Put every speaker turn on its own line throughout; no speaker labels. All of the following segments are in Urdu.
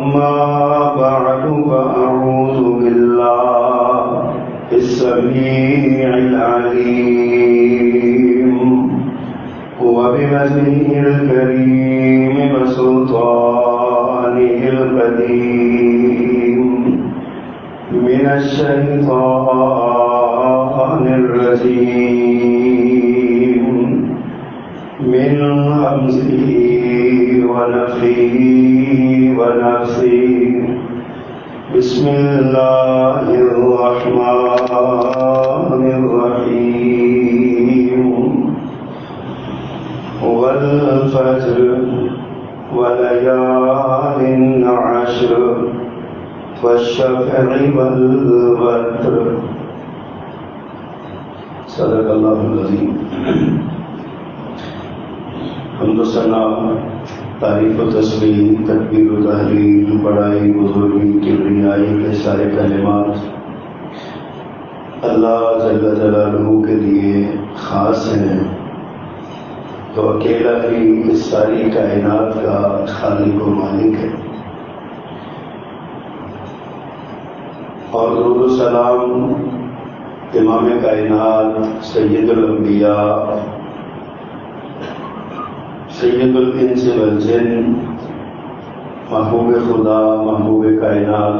أما بعد فأعوذ بالله السميع العليم وبوجهه الكريم وسلطانه القديم من الشيطان الرجيم من همزه ونفخه ونفثه بسم الله الرحمن الرحيم والفجر وليال عشر والشفع والوتر صدق اللہ العظیم. حمد و ثنا، تعریف و تسبیح، تکبیر و تحلیل، بڑائی، بزرگی، کبریائی کے سارے کلمات اللہ جل جلالہ کے لیے خاص ہیں، تو اکیلا ہی اس ساری کائنات کا خالق و مالک ہے. اور درود و سلام امام کائنات، سید الانبیاء، سید الانس والجن، محبوب خدا، محبوب کائنات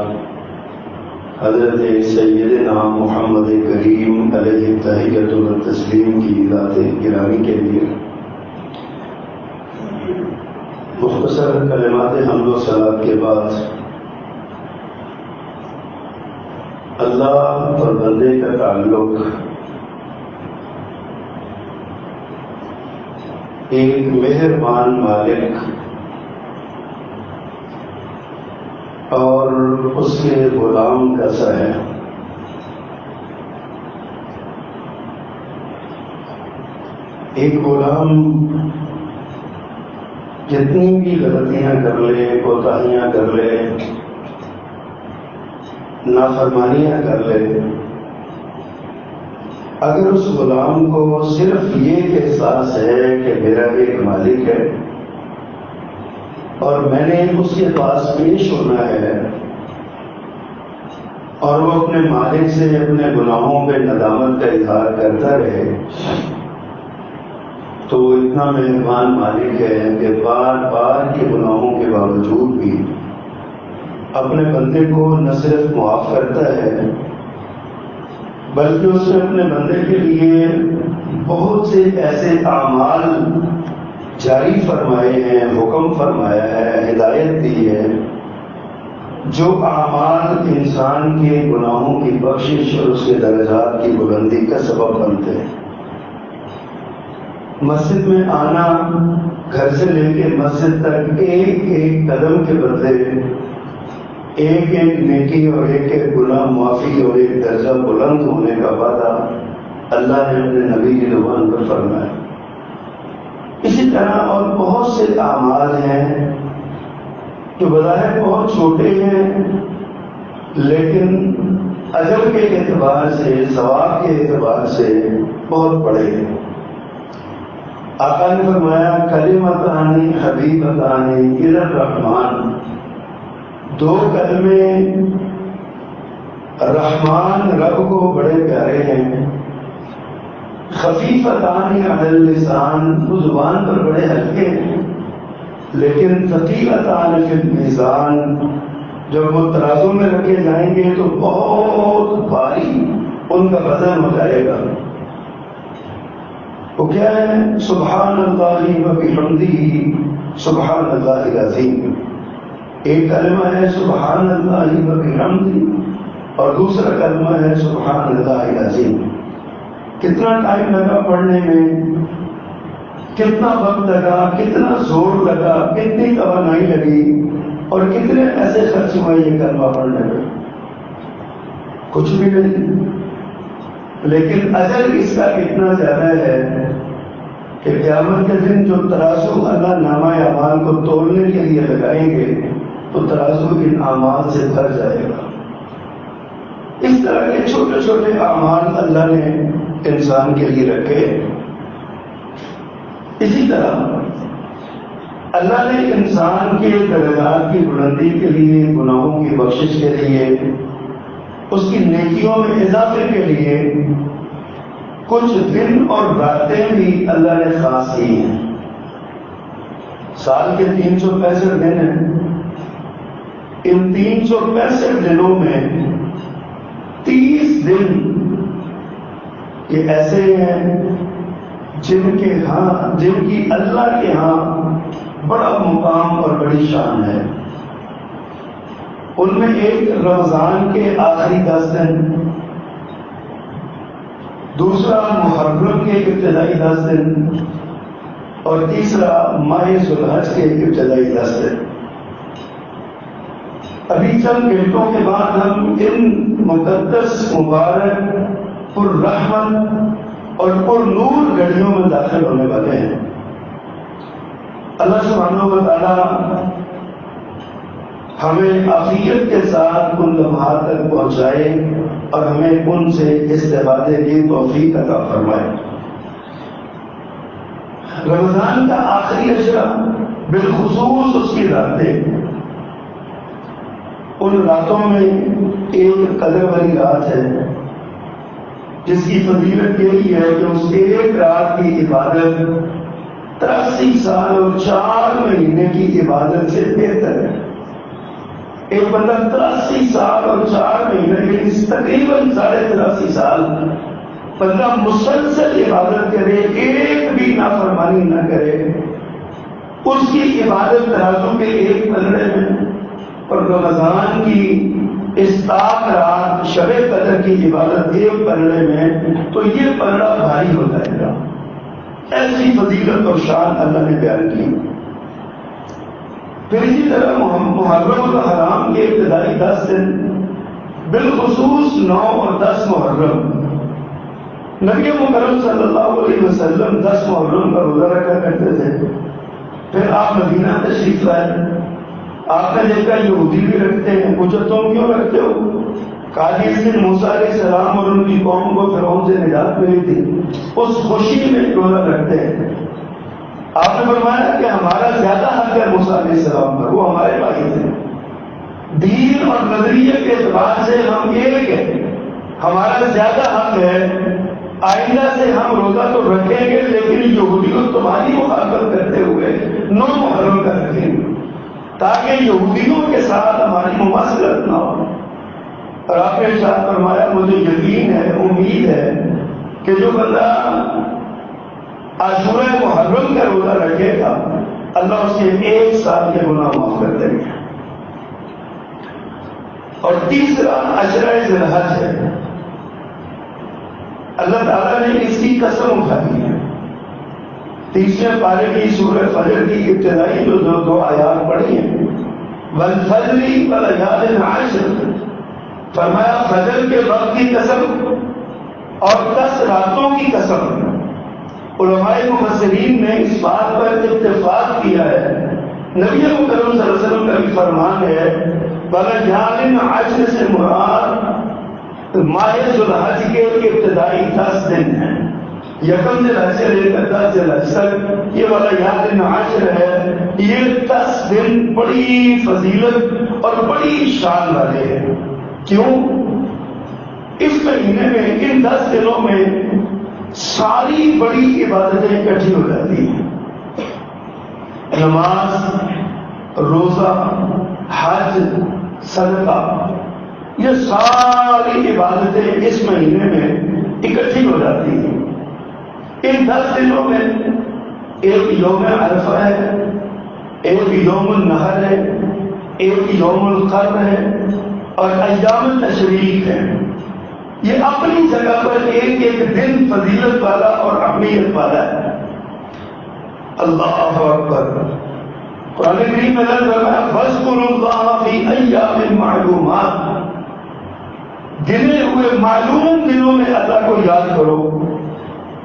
حضرت سیدنا محمد کریم علیہ تحیۃ و تسلیم کی ذات گرامی کے لیے مختصر کلمات حمد و ثنا کے بعد اللہ اور بندے کا تعلق ایک مہربان مالک اور اس کے غلام کا سا ہے. ایک غلام جتنی بھی غلطیاں کر لے، کوتاہیاں کر لے، نافرمانیاں کر لے، اگر اس غلام کو صرف یہ احساس ہے کہ میرا ایک مالک ہے اور میں نے اس کے پاس پیش ہونا ہے، اور وہ اپنے مالک سے اپنے گناہوں پہ ندامت کا اظہار کرتا رہے، تو وہ اتنا مہربان مالک ہے کہ بار بار کے گناہوں کے باوجود بھی اپنے بندے کو نہ صرف معاف کرتا ہے بلکہ اس نے اپنے بندے کے لیے بہت سے ایسے اعمال جاری فرمائے ہیں، حکم فرمایا ہے، ہدایت دی ہے، جو اعمال انسان کے گناہوں کی بخشش اور اس کے درجات کی بلندی کا سبب بنتے ہیں. مسجد میں آنا، گھر سے لے کے مسجد تک ایک ایک قدم کے بدلے ایک ایک نیکی اور ایک ایک گناہ معافی اور ایک درجہ بلند ہونے کا وعدہ اللہ نے اپنے نبی کی زبان پر فرمایا. اسی طرح اور بہت سے اعمال ہیں جو بظاہر بہت چھوٹے ہیں لیکن اجر کے اعتبار سے، ثواب کے اعتبار سے بہت بڑے ہیں. آقا نے فرمایا کلمتان حبیبتان الی الرحمن، دو کلمے رحمان رب کو بڑے پیارے ہیں، خفیفتان علی اللسان، وہ زبان پر بڑے ہلکے ہیں لیکن ثقیلتان فی المیزان، جب وہ ترازو میں رکھے جائیں گے تو بہت بھاری ان کا وزن ہو جائے گا. وہ کیا ہے؟ سبحان اللہ و بحمدہ سبحان اللہ العظیم. ایک کلمہ ہے سبحان اللہ و بحمدہ اور دوسرا کلمہ ہے سبحان اللہ العظیم. کتنا ٹائم لگا پڑھنے میں، کتنا وقت لگا، کتنا زور لگا، کتنی توانائی لگی اور کتنے ایسے خرچ ہوئے یہ کلمہ پڑھنے میں؟ کچھ بھی نہیں. لیکن اجر اس کا اتنا زیادہ ہے کہ قیامت کے دن جو ترازو اللہ نامہ اعمال کو تولنے کے لیے لگائیں گے تو ترازو ان اعمال سے بھر جائے گا. اس طرح کے چھوٹے چھوٹے اعمال اللہ نے انسان کے لیے رکھے. اسی طرح اللہ نے انسان کے درجات کی بلندی کے لیے، گناہوں کی بخشش کے لیے، اس کی نیکیوں میں اضافے کے لیے کچھ دن اور راتیں بھی اللہ نے خاص کی ہیں۔ سال کے 365 دن ہیں، ان 365 دنوں میں 30 دن یہ ایسے ہیں جن کی اللہ کے ہاں بڑا مقام اور بڑی شان ہے۔ ان میں ایک رمضان کے آخری 10 دن، دوسرا محرم کے ابتدائی 10 دن، اور تیسرا ماہ ذوالحج کے ابتدائی 10 دن۔ ابھی چند گھنٹوں کے بعد ہم ان مقدس، مبارک، پر رحمت اور پر نور گھڑیوں میں داخل ہونے والے ہیں۔ اللہ سبحانہ و تعالی ہمیں عافیت کے ساتھ ان لمحات تک پہنچائے اور ہمیں ان سے استفادے کی توفیق عطا فرمائے۔ رمضان کا آخری عشرہ، بالخصوص اس کی راتیں، ان راتوں میں ایک قدر والی رات ہے جس کی فضیلت یہی ہے کہ اس ایک رات کی عبادت 83 سال اور 4 مہینے کی عبادت سے بہتر ہے۔ ایک بندہ 83 سال اور 4 مہینے، یعنی تقریباً 83.5 سال بندہ مسلسل عبادت کرے، ایک بھی نافرمانی نہ کرے، اس کی عبادت ترازو کے ایک پلڑے میں، اور رمضان کی اس تاک رات شب قدر کی عبادت ایک پلڑے میں، تو یہ پلڑا بھاری ہو جائے گا۔ ایسی فضیلت اور شان اللہ نے بیان کی۔ پھر اسی طرح محرم الحرام کے ابتدائی 10 دن، بالخصوص 9 اور 10 محرم، نبی مکرم صلی اللہ علیہ وسلم 10 محرم کا روزہ رکھا کرتے تھے۔ پھر آپ مدینہ تشریف لائے، آپ نے دیکھا یہودی بھی رکھتے ہیں، پوچھا تم کیوں رکھتے ہو؟ کہا کہ اس دن موسیٰ علیہ السلام اور ان کی قوم کو فرعون سے نجات ملی تھی، اس خوشی میں روزہ رکھتے ہیں۔ آپ نے فرمایا کہ ہمارا زیادہ حق ہے موسیٰ علیہ السلام پر، وہ ہمارے بھائی تھے، دین اور نظریے کے اعتبار سے ہم ایک ہیں، ہمارا زیادہ حق ہے۔ آئندہ سے ہم روزہ تو رکھیں گے لیکن یہودیوں تمہاری مخالفت کرتے ہوئے 9 محرم کا رکھیں گے تاکہ یہودیوں کے ساتھ ہماری مماثلت نہ ہو۔ اور آپ نے ارشاد فرمایا مجھے یقین ہے، امید ہے کہ جو بندہ عاشورہ محرم کا روزہ رکھے گا اللہ اس کے 1 سال کے گناہ معاف کر دیں گے۔ اور تیسرا عشرہ ذی الحج ہے، اللہ تعالیٰ نے اس کی قسم اٹھائی ہے۔ 30ویں پارے کی سورہ فجر کی ابتدائی جو 2 آیات پڑھی ہیں، والفجر وليال عشر، فرمایا فجر کے وقت کی قسم اور 10 راتوں کی قسم۔ علماء مفسرین نے اس بات پر اتفاق کیا ہے، نبی مکرم صلی اللہ علیہ وسلم کا بھی فرمان ہے، وليال عشر سے مراد ماہ ذوالحج کے ابتدائی 10 دن ہیں، یکم ذی الحج سے لے کر 10 ذی الحج تک، یہ والا یاد عاشر ہے۔ یہ 10 دن بڑی فضیلت اور بڑی شان والے ہیں۔ کیوں؟ اس مہینے میں، ان 10 دنوں میں ساری بڑی عبادتیں اکٹھی ہو جاتی ہیں، نماز، روزہ، حج، صدقہ، یہ ساری عبادتیں اس مہینے میں اکٹھی ہو جاتی ہیں۔ ان 10 دنوں میں ایک یوم عرفہ ہے، ایک یوم النحر ہے، ایک یوم القر ہے، اور ایام التشریق ہے۔ یہ اپنی جگہ پر ایک ایک دن فضیلت والا اور اہمیت والا ہے۔ اللہ اکبر۔ قرآن کریم میں فاذکروا اللہ فی ایام معلومات، گنے ہوئے معلوم دنوں میں اللہ کو یاد کرو۔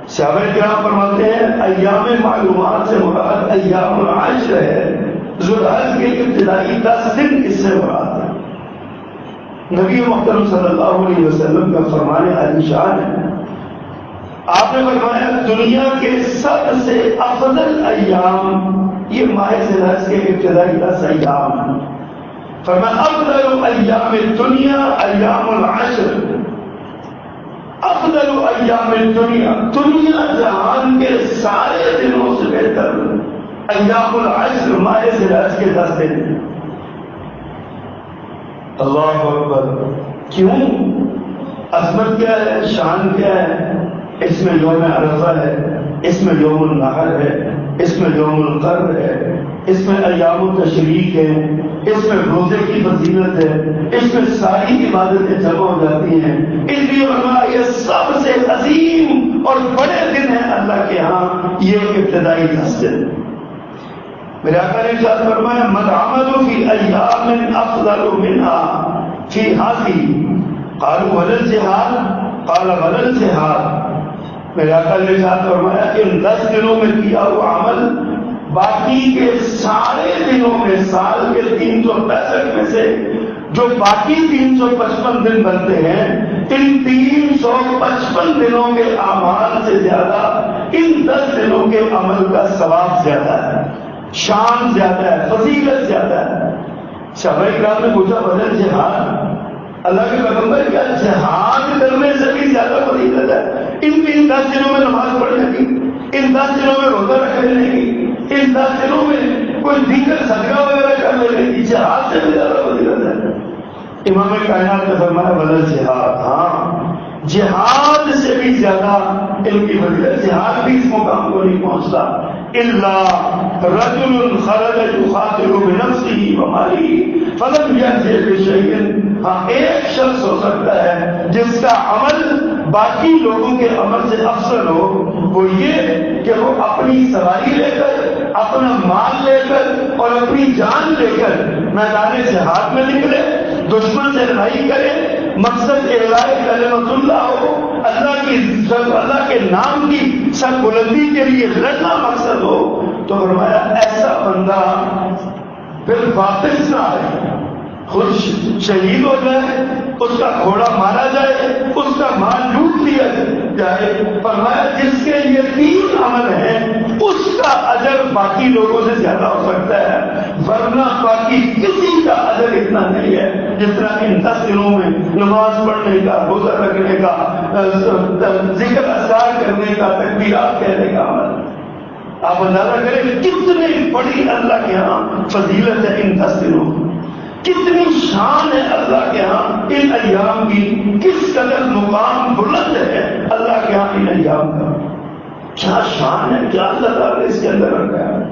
صحابہ کرام فرماتے ہیں ایام معلومات سے مراد ایام العشر ہے، ذوالحج کے ابتدائی 10 دن اس سے مراد ہے۔ نبی محترم صلی اللہ علیہ وسلم کا فرمان عالی شان ہے، آپ نے فرمایا دنیا کے سب سے افضل ایام یہ ماہ ذیالحج کے ابتدائی 10 ایام ہیں. فرمایا افضل ایام الدنیا ایام العشر. افضل ایام الدنیا، دنیا جہان کے سارے دنوں سے بہتر ایام العشر ماہ ذیالحج کے 10 دن. اللہ اکبر. کیوں؟ عظمت کیا ہے، شان کیا ہے؟ اس میں یوم عرفہ ہے، اس میں یوم النحر ہے، اس میں یوم القر ہے، اس میں ایام التشریق ہے، اس میں روزے کی فضیلت ہے، اس میں ساری عبادتیں جمع ہو جاتی ہیں. اس لیے فرمایا یہ سب سے عظیم اور بڑے دن ہیں اللہ کے ہاں یہ ابتدائی 10 دن. میرے آقا نے ارشاد فرمایا من عمل فی ایام افضل منها فی هذه قالوا ولا الجہاد قال ولا الجہاد. میرے آقا نے ارشاد فرمایا ان 10 دنوں میں کیا ہوا عمل باقی کے سارے دنوں میں، سال کے 365 میں سے جو باقی 355 دن بنتے ہیں، ان 355 دنوں کے اعمال سے زیادہ ان 10 دنوں کے عمل کا ثواب زیادہ ہے، شان زیادہ ہے، فضیلت زیادہ ہے. صحابہ کرام نے پوچھا بدل جہاد، اللہ کے پیغمبر کیا جہاد کرنے سے بھی زیادہ فضیلت ہے ان 10 دنوں میں نماز پڑھنے کی، ان 10 دنوں میں روزہ رکھنے کی، ان 10 دنوں میں کوئی دیگر صدقہ وغیرہ کر لینے کی، جہاد سے بھی زیادہ فضیلت ہے. امام کائنات نے فرمایا بدل جہاد، ہاں جہاد سے بھی زیادہ ان کی فضیلت. جہاد بھی اس مقام کو نہیں پہنچتا. الا رجل خرج يقاتل بنفسه وماله فلم يأتي بشيء. ہاں ایک شخص ہو سکتا ہے جس کا عمل باقی لوگوں کے عمل سے افضل ہو، وہ یہ کہ وہ اپنی سواری لے کر، اپنا مال لے کر اور اپنی جان لے کر میدان جہاد میں نکلے، دشمن سے لڑائی کرے، مقصد اعلاء کلمت اللہ ہو، اللہ کے نام کی سر بلندی کے لیے لڑنا مقصد ہو. تو فرمایا ایسا بندہ پھر واپس نہ آئے، خود شہید ہو جائے، اس کا گھوڑا مارا جائے، اس کا مال لوٹ لیا جائے. فرمایا جس کے یہ 3 عمل ہیں اس کا اجر باقی لوگوں سے زیادہ ہو سکتا ہے، ورنہ باقی کسی کا اجر اتنا نہیں ہے جتنا ان 10 دنوں میں نماز پڑھنے کا، روزہ رکھنے کا، ذکر اذکار کرنے کا، تکبیرات کہنے کا عمل. آپ اندازہ کریں کتنی بڑی اللہ کے ہاں فضیلت ہے ان 10 دنوں میں، کتنی شان ہے اللہ کے ہاں ان ایام کی، کس قدر مقام بلند ہے اللہ کے ہاں ان ایام کا. کیا شان ہے، کیا اللہ تعالیٰ نے اس کے اندر رکھا ہے.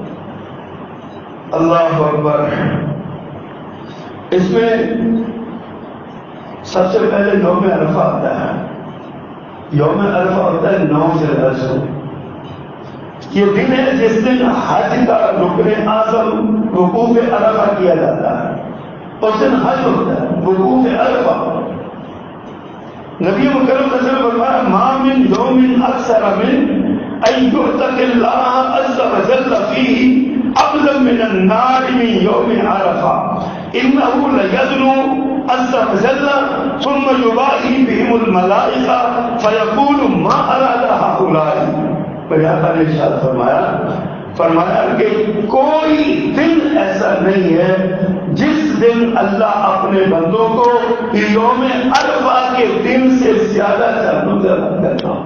اللہ اکبر. اس میں سب سے پہلے یوم عرفہ آتا ہے. یوم عرفہ ہوتا ہے 9 ذیالحج کو. یہ دن ہے جس دن حج کا رکن اعظم وقوف عرفہ کیا جاتا ہے. اس دن حج ہوتا ہے، وقوف عرفہ. نبی مکرم صلی اللہ علیہ وسلم فرمایا ما من یوم اکثر من ان یعتق اللہ عز وجل فیہ افضل من النار من یوم عرفہ انه لیدنو عز وجل ثم یباہی بهم الملائکہ فیقول ما اراد هؤلاء. میرے آقا نے ارشاد فرمایا کہ کوئی دن ایسا نہیں ہے جس دن اللہ اپنے بندوں کو یوم عرفہ کے دن سے زیادہ جہنم سے آزاد کرتا ہو.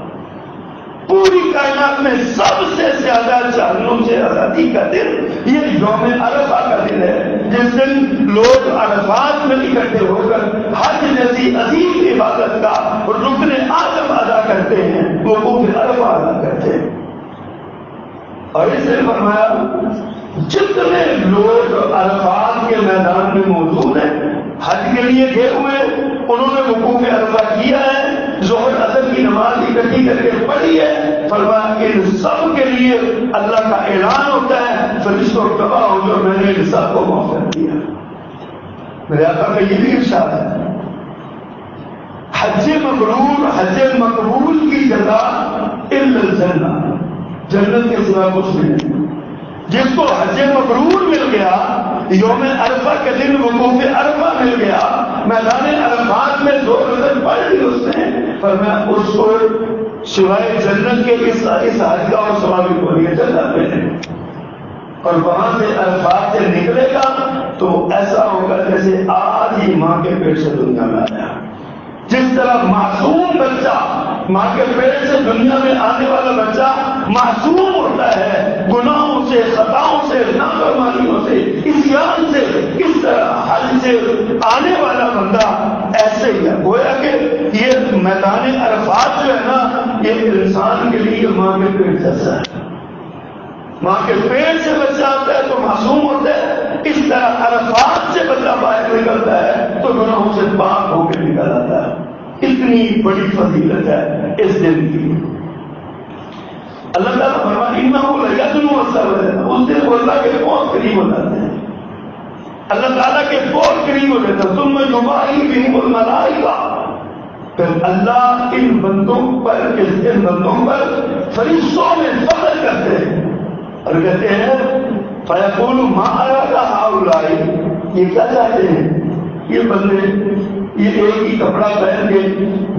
پوری کائنات میں سب سے زیادہ جہنم سے آزادی کا دن یہ یوم عرفہ کا دن ہے، جس دن لوگ عرفات میں اکٹھے ہو کر حج جیسی عظیم عبادت کا رکن اعظم ادا کرتے ہیں، وقوف عرفہ ادا کرتے ہیں. اور اس نے فرمایا جتنے لوگ عرفات کے میدان میں موجود ہیں، حج کے لیے گئے ہوئے، انہوں نے وقوف عرفہ کیا ہے، ظہر اثر کی نماز اکٹھی کر کے پڑھی ہے، فرمایا ان سب کے لیے اللہ کا اعلان ہوتا ہے فرشتوں تباہ ہو جو میں نے ان سب کو معاف کر دیا. میرے آقا کا یہ بھی ارشاد ہے حج مبرور، حج مقبول کی جزا الا الجنہ، جنت کے سوا کچھ نہیں. جس کو حج مبرور مل گیا، یوم عرفہ کے دن وقوف عرفہ مل گیا، میدان عرفات میں زور نظر پڑ لی اس نے، پر میں اس کو سوائے جنت کے اس حج کا اور ثواب کو لیے جنت میں. اور وہاں سے عرفات سے نکلے گا تو ایسا ہوگا جیسے آج ہی ماں کے پیٹ سے دنیا میں آیا. جس طرح معصوم بچہ ماں کے پیٹ سے دنیا میں آنے والا بچہ معصوم ہوتا ہے گناہوں سے، خطاؤں سے، نافرمانیوں سے، عصیان سے، اس طرح حج سے آنے والا بندہ ایسے ہی ہے. گویا کہ یہ میدان عرفات جو ہے نا، یہ انسان کے لیے ماں کے پیٹ جیسا ہے. ماں کے پیٹ سے بچہ آتا ہے تو معصوم ہوتا ہے، اس طرح عرفات سے بچہ باہر نکلتا ہے تو گناہوں سے پاک ہو کے نکل آتا ہے. اتنی بڑی فضیلت ہے اس دن کی. اللہ تعالیٰ فرماتا اس دن وہ اللہ کے بہت قریب ہو جاتے ہیں. اللہ تعالیٰ کے بہت قریب ہو جاتا ہے. تم میں جبائی بہم الملائکہ، پھر اللہ ان بندوں پر فرشتوں میں فخر کرتے ہیں اور کہتے ہیں فیقول ما اراک ہؤلاء، یہ کیا چاہتے ہیں یہ بندے، یہ ایک ہی کپڑا پہن کے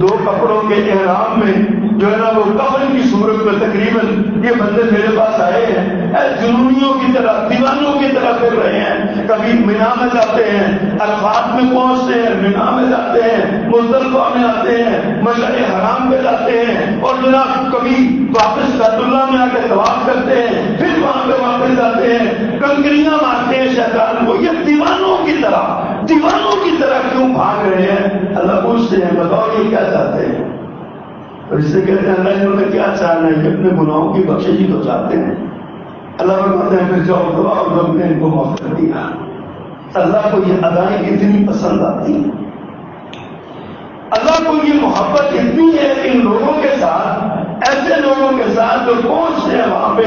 دو کپڑوں کے احرام میں جو ہے نا وہ کفن کی صورت میں تقریباً یہ بندے میرے پاس آئے ہیں، جنونیوں کی طرح، دیوانوں کی طرح پھر رہے ہیں. کبھی مینا میں جاتے ہیں، عرفات میں پہنچتے ہیں، مینا میں جاتے ہیں، مزدلفہ میں آتے ہیں، مشعر حرام پہ جاتے ہیں، اور جناب کبھی واپس بیت اللہ میں آ کے طواف کرتے ہیں، پھر وہاں پہ واپس جاتے ہیں، کنکریاں مارتے ہیں شیطان کو. یہ دیوانوں کی طرح کیوں بھاگ رہے ہیں؟ اللہ پوچھتے ہیں بتاؤ یہ کیا چاہتے ہیں؟ اور اس سے کہتے ہیں اللہ انہوں نے کیا چاہنا ہے، اپنے گناہوں کی بخشش ہی تو چاہتے ہیں. اللہ فرماتے ہیں پھر جاؤ دعا اور رب نے ان کو معاف کر دیا. اللہ کو یہ ادائیں اتنی پسند آتی ہیں، اللہ کو یہ محبت اتنی ہے ان لوگوں کے ساتھ، ایسے لوگوں کے ساتھ جو پہنچتے ہیں وہاں پہ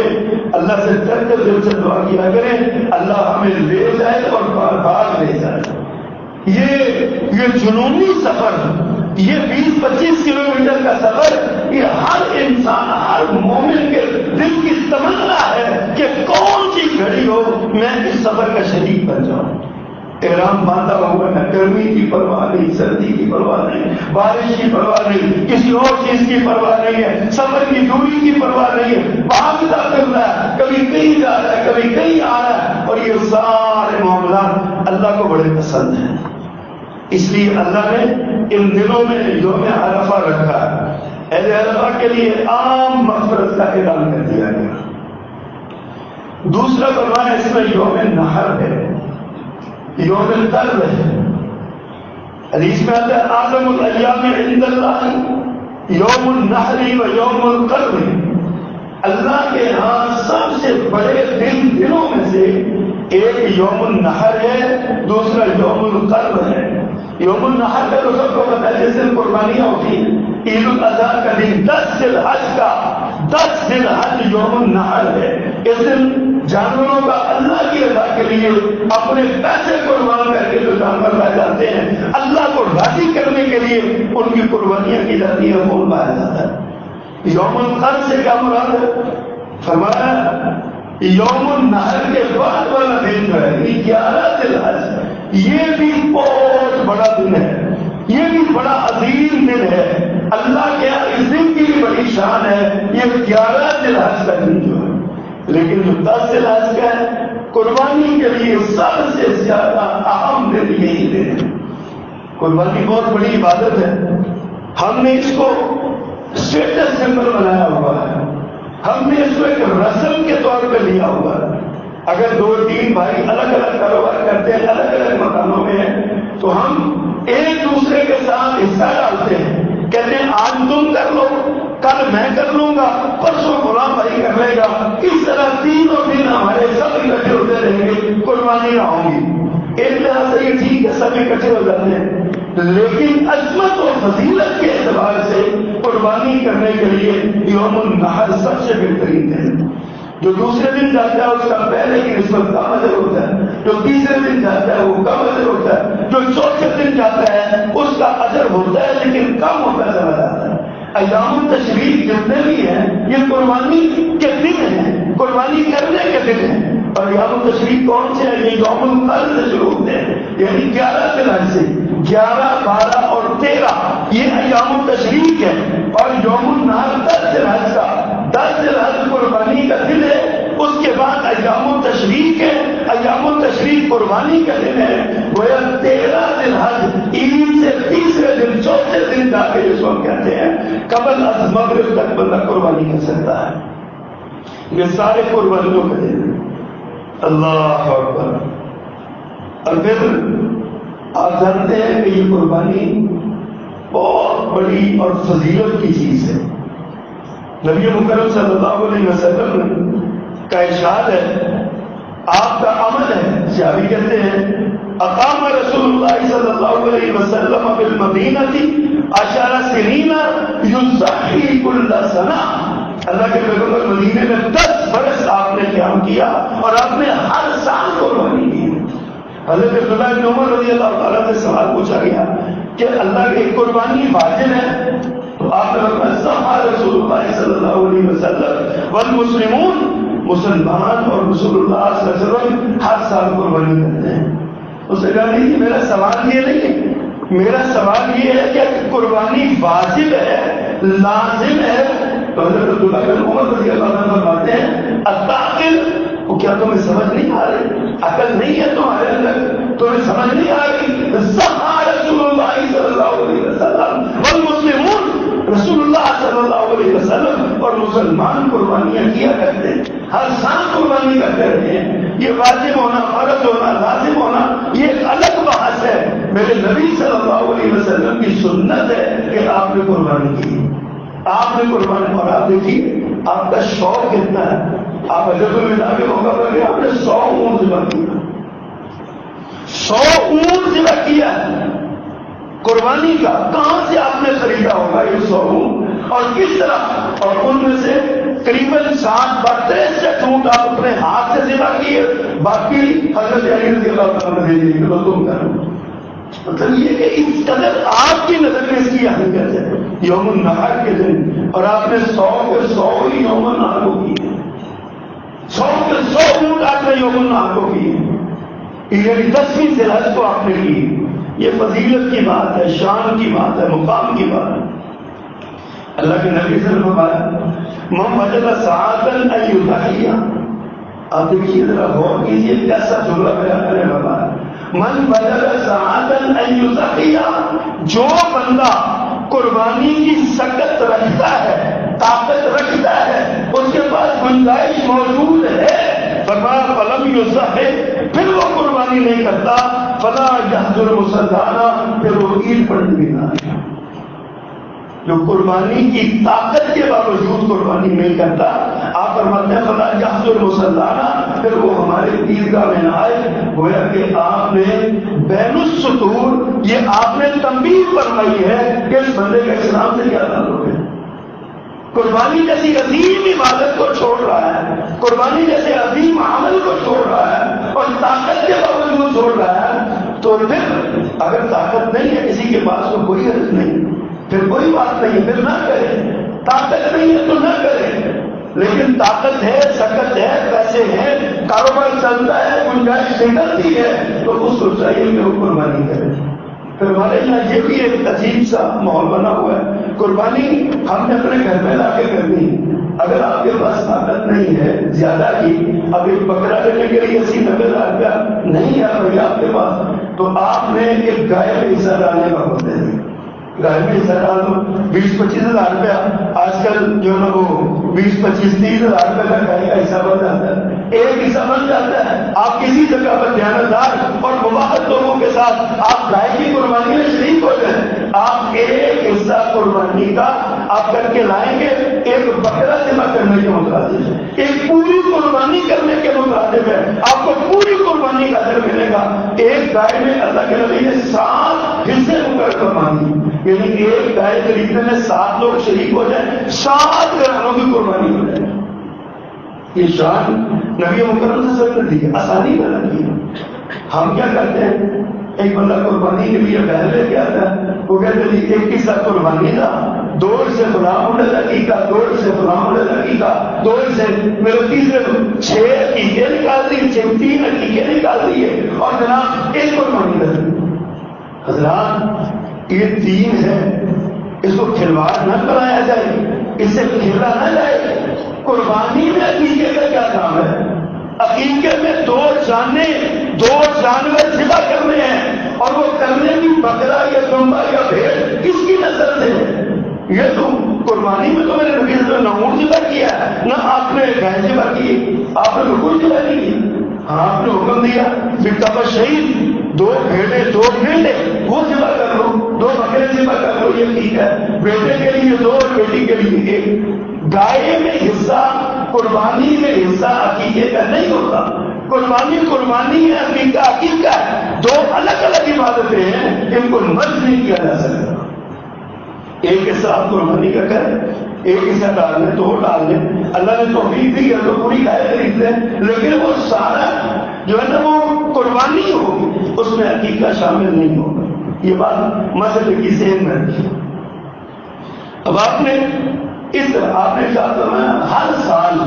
اللہ سے ڈرتے دل سے دعا کیا کریں اللہ ہمیں لے جائے اور بار بار لے جائے. یہ جنونی سفر، یہ 20-25 کلومیٹر کا سفر، یہ ہر انسان، ہر مومن کے دل کی تمنا ہے کہ کون سی گھڑی ہو میں اس سفر کا شریک بن جاؤں. احرام باندھا ہوا ہے، گرمی کی پرواہ نہیں، سردی کی پرواہ نہیں، بارش کی پرواہ نہیں، کسی اور چیز کی پرواہ نہیں ہے، سفر کی دوری کی پرواہ نہیں ہے، بھاگتا پھر رہا ہے، کبھی کہیں جا رہا ہے، کبھی کہیں آ رہا ہے. اور یہ سارے معاملات اللہ کو بڑے پسند ہیں. اس لیے اللہ نے ان دنوں میں یوم عرفہ رکھا ہے. اہل عرفہ کے لیے عام مغفرت کا اعلان کر دیا گیا. دوسرا فرمان اس میں یوم نحر ہے، یوم القرب ہے. حدیث میں آتا ہے اعظم الایام عند اللہ یوم النحر و یوم القرب. اللہ کے ہاں سب سے بڑے دنوں میں سے ایک یوم النحر ہے، دوسرا یوم القرب ہے. یوم النحر کا تو سب کو پتا ہے جس دن قربانیاں ہوتی ہیں. عید الاضحیٰ کا دن 10 ذی الحج یوم النحر ہے. اس دن جانوروں کا اللہ کی رضا کے لیے اپنے پیسے قربان کر کے جو جانور لائے جاتے ہیں اللہ کو راضی کرنے کے لیے ان کی قربانیاں کی جاتی ہیں، وہ لایا جاتا ہے. یوم القرب سے کیا مراد ہے؟ فرمایا یوم النحر کے بعد والا دن جو ہے 11 ذی الحج، یہ بھی بہت بڑا دن ہے، یہ بھی بڑا عظیم دن ہے. اللہ کے اس دن کی بھی بڑی شان ہے. یہ 11 ذی الحج کا دن جو ہے، لیکن جو 10 ذی الحج کا ہے قربانی کے لیے سب سے زیادہ اہم دن یہی دن ہے. قربانی بہت بڑی عبادت ہے. ہم نے اس کو اسٹیٹس سمبل بنایا ہوا ہے، ہم نے اس کو ایک رسم کے طور پہ لیا ہوا ہے. اگر 2-3 بھائی الگ الگ کاروبار کرتے ہیں، الگ الگ مکانوں میں ہیں، تو ہم ایک دوسرے کے ساتھ حصہ ڈالتے ہیں، کہتے ہیں آج تم کر لو، کل میں کر لوں گا، پرسوں غلام بھائی کر لے گا. اس طرح 3 دن ہمارے سب اکٹھے ہوتے رہیں گے، قربانی نہ ہوں گی. ایک لحاظ سے یہ ٹھیک ہے، سب اکٹھے ہو جاتے ہیں، لیکن عظمت اور فضیلت کے اعتبار سے قربانی کرنے کے لیے یوم النحر سب سے بہترین ہے. جو دوسرے دن جاتا ہے اس کا پہلے کی نسبت کم اجر ہوتا ہے، جو تیسرے دن جاتا ہے وہ کم اجر ہوتا ہے، جو چوتھے دن جاتا ہے اس کا اجر ہوتا ہے لیکن کم ہوتا چلا جاتا ہے. ایام التشریق جتنے بھی ہیں یہ قربانی کے دن ہیں، قربانی کرنے کے دن ہیں. اور ایام التشریق کون سے ہیں؟ یہ یوم القرب سے شروع ہوتے ہیں، یعنی 11 ذی الحج سے 11، 12 اور 13 یہ ایام التشریق ہے. اور یوم النحر 10 ذی الحج کا، 10 ذی الحج قربانی کا دن ہے. اس کے بعد ایام التشریق ہے، ایام التشریق قربانی کا دن ہے، گویا 13 دن حج، عید سے تیسرے دن چوتھے دن جا کے جس کو ہم کہتے ہیں قبل از مغرب تک بندہ قربانی کر سکتا ہے۔ یہ سارے قربانیوں کا دن ہے۔ اللہ اکبر۔ اور پھر آپ جانتے ہیں کہ یہ قربانی بہت بڑی اور فضیلت کی چیز ہے۔ نبی مکرم صلی اللہ علیہ وسلم کا ارشاد ہے، آپ کا عمل ہے، صحابی کہتے ہیں اقام رسول اللہ صلی اللہ علیہ وسلم بالمدینہ 10 سنین یضحی کل سنہ، اللہ کے پیغمبر مدینے میں 10 برس آپ نے قیام کیا اور آپ نے ہر سال قربانی کی۔ حضرت عبداللہ بن عمر رضی اللہ تعالیٰ سے سوال پوچھا گیا کہ اللہ کی قربانی واجب ہے؟ تو آپ نے فرمایا ضحیٰ رسول اللہ صلی اللہ علیہ وسلم والمسلمون، مسلمان اور رسول اللہ صلی اللہ علیہ وسلم ہر سال قربانی کرتے ہیں۔ اس نے کہا نہیں، میرا سوال یہ نہیں ہے، میرا سوال یہ ہے کہ قربانی واجب ہے، لازم ہے؟ تو حضرت عبداللہ بن عمر رضی اللہ عنہ فرماتے ہیں التعقل، وہ کیا تمہیں سمجھ نہیں آ رہی؟ عقل نہیں ہے تمہارے اندر؟ تمہیں سمجھ نہیں آ رہی؟ ضحیٰ رسول اللہ صلی اللہ علیہ وسلم والمسلمون، رسول اللہ صلی اللہ علیہ وسلم اور مسلمان قربانیاں کیا کرتے ہیں، ہر سال قربانی کرتے رہے ہیں۔ یہ واجب ہونا، فرض ہونا، لازم ہونا یہ ایک الگ بحث ہے۔ میرے نبی صلی اللہ علیہ وسلم کی سنت ہے کہ آپ نے قربانی کی، آپ نے قربانی، اور آپ دیکھیے آپ کا شوق کتنا ہے۔ آپ حجۃ الوداع کے موقع پر گئے، آپ نے 100 اونٹ ذبح کیا، 100 اونٹ ذبح کیا قربانی کا۔ کہاں سے آپ نے خریدا ہوگا یہ 100 اونٹ اور کس طرح؟ اور ان میں سے قریباً 63 اونٹ آپ اپنے ہاتھ سے ذبح کیے، باقی حضرت علی رضی اللہ تعالیٰ نے دے دی تم کرو۔ مطلب یہ کہ اس قدر آپ کی نظر میں اس کی اہمیت ہے یوم النحر کے دن، اور آپ نے 100 کے 100 ہی یوم النحر کو کیے، 100 کے 100 اونٹ آپ نے یوم النحر کو کیے، یعنی 10ویں ذی الحج کو آپ نے کی۔ یہ فضیلت کی بات ہے، شان کی بات ہے، مقام کی بات ہے۔ اللہ کے نبی صلی اللہ علیہ وسلم من وجد ساعۃ ان یضحی، آپ دیکھیے ذرا غور کیجیے کیسا جملہ بیان کرنے والا ہے۔ من وجد ساعۃ ان یضحی، جو بندہ قربانی کی سکت رکھتا ہے، طاقت رکھتا ہے، اس کے پاس گنجائش موجود ہے، فرمایا فلم یضحی، پھر وہ قربانی نہیں کرتا، فلا یحضر مصلانا، پھر وہ عید پڑھنے بھی نہ آئے۔ جو قربانی کی طاقت کے باوجود قربانی نہیں کرتا، آپ فرماتے ہیں فلا یحضر مصلانا، پھر وہ ہمارے عیدگاہ میں نہ آئے۔ گویا کہ آپ نے بین السطور یہ آپ نے تنبیہ فرمائی ہے کہ اس بندے کا اسلام سے کیا تعلق ہے۔ قربانی جیسی عظیم عبادت کو چھوڑ رہا ہے، قربانی جیسے عظیم عمل کو چھوڑ رہا ہے اور طاقت کے باوجود چھوڑ رہا ہے، تو پھر اگر طاقت نہیں ہے کسی کے پاس تو کوئی حرج نہیں، پھر کوئی بات نہیں، پھر نہ کرے۔ طاقت نہیں ہے تو نہ کرے، لیکن طاقت ہے، سکت ہے، پیسے ہیں، کاروبار چلتا ہے، گنجائش نکلتی ہے، تو اس کو چاہیے کہ وہ قربانی کرے۔ پھر ہمارے یہاں یہ بھی ایک عجیب سا ماحول بنا ہوا ہے، قربانی ہم نے اپنے گھر میں لا کے کرنی۔ اگر آپ کے پاس طاقت نہیں ہے زیادہ کی، اب ایک بکرا لینے کے لیے 80-90 ہزار روپیہ نہیں ہے بھائی آپ کے پاس، تو آپ نے ایک گائے میں حصہ ڈالنے کا حکم دے دیا۔ گائے میں حصہ ڈال دو، 20-25 ہزار روپیہ، آج کل جو ہے نا وہ 20-25-30 ہزار روپے کا گائے کا حصہ بن جاتا ہے، ایک حصہ بن جاتا ہے۔ آپ کسی جگہ پر دیانتدار اور مباحث لوگوں کے ساتھ آپ گائے کی قربانی میں شریک ہو جائیں، آپ ایک حصہ قربانی کا آپ کر کے لائیں گے، ایک بکرا ذبح کرنے کے مترادف ہے، ایک پوری قربانی کرنے کے مترادف ہے، آپ کو پوری قربانی کا اجر ملے گا۔ ایک گائے میں اللہ کے نبی نے 7 حصے مقرر فرمائے، یعنی ایک گائے خریدنے میں 7 لوگ شریک ہو جائیں، 7 گھرانوں کی قربانی ہو جائے۔ یہ شان نبی مکرم سے سب نے دی، آسانی میں دی۔ ہم کیا کرتے ہیں، ایک بندہ قربانی کے لیے بیل لے کے آتا ہے، وہ کہتے ہیں ایک حصہ قربانی کا، 2 سے فلاں مدد عقیقہ، 2 سے فلاں مدد عقیقہ، 2 سے میرے تیسرے 6 عقیقے نکال دیے، 3 عقیقے نکال دیے، اور جناب ایک قربانی کر دی۔ حضرات یہ دین ہے، اس کو کھلواڑ نہ بنایا جائے، اس سے کھیلا نہ جائے۔ قربانی میں عقیقے کا کیا کام ہے؟ عقیقے میں دو جانور ذبح کرنے ہیں، اور وہ کرنے بھی بکرا یا دمبا یا بھیڑ، کس کی نسل سے؟ یہ تو قربانی میں تو میرے نبی نے نہ اونٹ ذبح کیا نہ آپ نے گائے ذبح کی، آپ نے بالکل ذبح نہیں کی۔ ہاں آپ نے حکم دیا بکا شہید 2 بھیڑیں 2 بھیڑیں وہ ذبح کر لو، 2 بکرے ذبح کر لو، یہ ٹھیک ہے۔ بیٹے کے لیے 2 اور بیٹی کے لیے 1۔ گائے میں حصہ، قربانی میں حصہ عقیقے کا نہیں ہوتا۔ قربانی ہے، عقیقہ عقیقہ ہے، 2 الگ الگ عبادتیں ہیں، ان کو مرج نہیں کیا جا سکتا۔ ایک حصہ آپ قربانی کا کریں، ایک حصہ ڈال لیں، 2 ڈال لیں، اللہ نے توفیق دی ہے تو پوری گائے خرید لیں، لیکن وہ سارا جو ہے نا وہ قربانی ہوگی، اس میں عقیقہ شامل نہیں ہوگا۔ یہ بات مسئلے کی ذہن میں رکھی۔ اب آپ نے اس طرح آپ نے کہا تھا ہر سال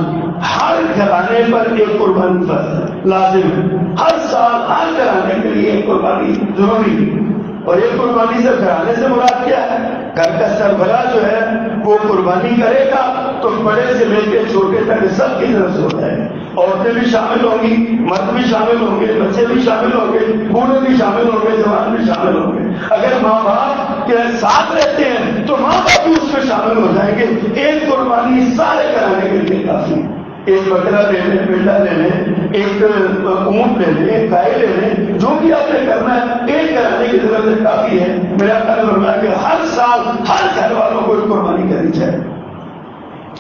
ہر گھرانے پر ایک قربانی فرض لازم ہے، ہر سال ہر گھرانے کے لیے ایک قربانی ضروری ہے۔ اور ایک قربانی سے گھرانے سے مراد کیا ہے؟ گھر کا سربراہ جو ہے وہ قربانی کرے گا تو بڑے سے لے کے چھوٹے تک سب کی طرف سے ہوتا ہے، عورتیں بھی شامل ہوں گی، مرد بھی شامل ہوں گے، بچے بھی شامل ہوں گے، بوڑھے بھی شامل ہوں گے، جوان بھی شامل ہوں گے۔ اگر ماں باپ کے ساتھ رہتے ہیں تو ماں باپ بھی اس میں شامل ہو جائیں گے۔ ایک قربانی سارے کرانے کے لیے کافی، ایک بکرا لے لیں، پنڈا لے لیں، ایک اونٹ لے لیں، ایک گائے لے لیں، جو بھی آپ نے کرنا ہے ایک کرانے کی ضرورت کافی ہے۔ میرا خیال فرمایا کہ ہر سال ہر گھر والوں کو ایک قربانی کرنی چاہیے،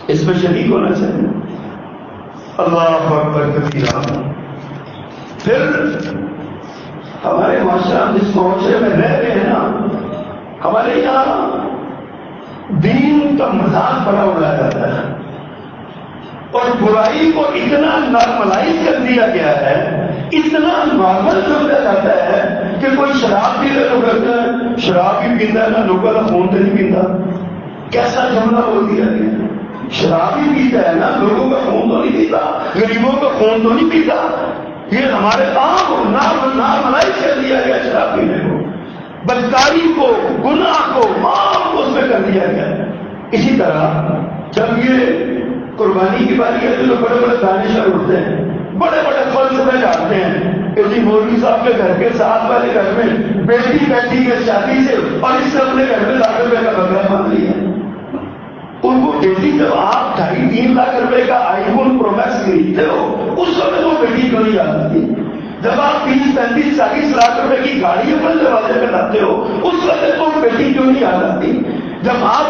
اس میں شریک ہونا چاہیے۔ اللہ اکبر کبیرہ۔ پھر ہمارے معاشرہ جس معاشرے میں رہ رہے ہیں نا، ہمارے یہاں دین کا مذاق بڑا اڑایا جاتا ہے اور برائی کو اتنا نارملائز کر دیا گیا ہے، اتنا نارمل کر دیا جاتا ہے کہ کوئی شراب پی لے تو کہتا ہے شراب بھی پیتا ہے نا، لوگوں کا خون تو نہیں پیتا۔ کیسا جملہ بول دیا گیا؟ شراب بھی پیتا ہے نا، لوگوں کا خون تو نہیں پیتا، غریبوں کا خون تو نہیں پیتا۔ یہ ہمارے عام نارملائز کر دیا گیا شراب پینے کو، بدکاری کو، گناہ کو عام اس میں کر دیا گیا۔ اسی طرح جب یہ قربانی کی بات کرتے تو بڑے بڑے دانشور اٹھتے ہیں، بڑے بڑے فلسفے جانتے ہیں کہ جی مولوی صاحب کے گھر کے ساتھ والے گھر میں بیٹی بیٹی کے شادی سے اور اس سے اپنے گھر میں لاکھ روپے کا بکرا باندھ لیا۔ ان کو بیٹی جب آپ 2.5-3 لاکھ روپے کا آئی فون پرو میکس خریدتے ہو اس وقت وہ بیٹی کیوں نہیں یاد آتی؟ جب آپ 30-35-40 لاکھ روپے کی گاڑی اپنے دروازے پہ لاتے ہو اس وقت وہ بیٹی کیوں نہیں یاد آتی؟ جب آپ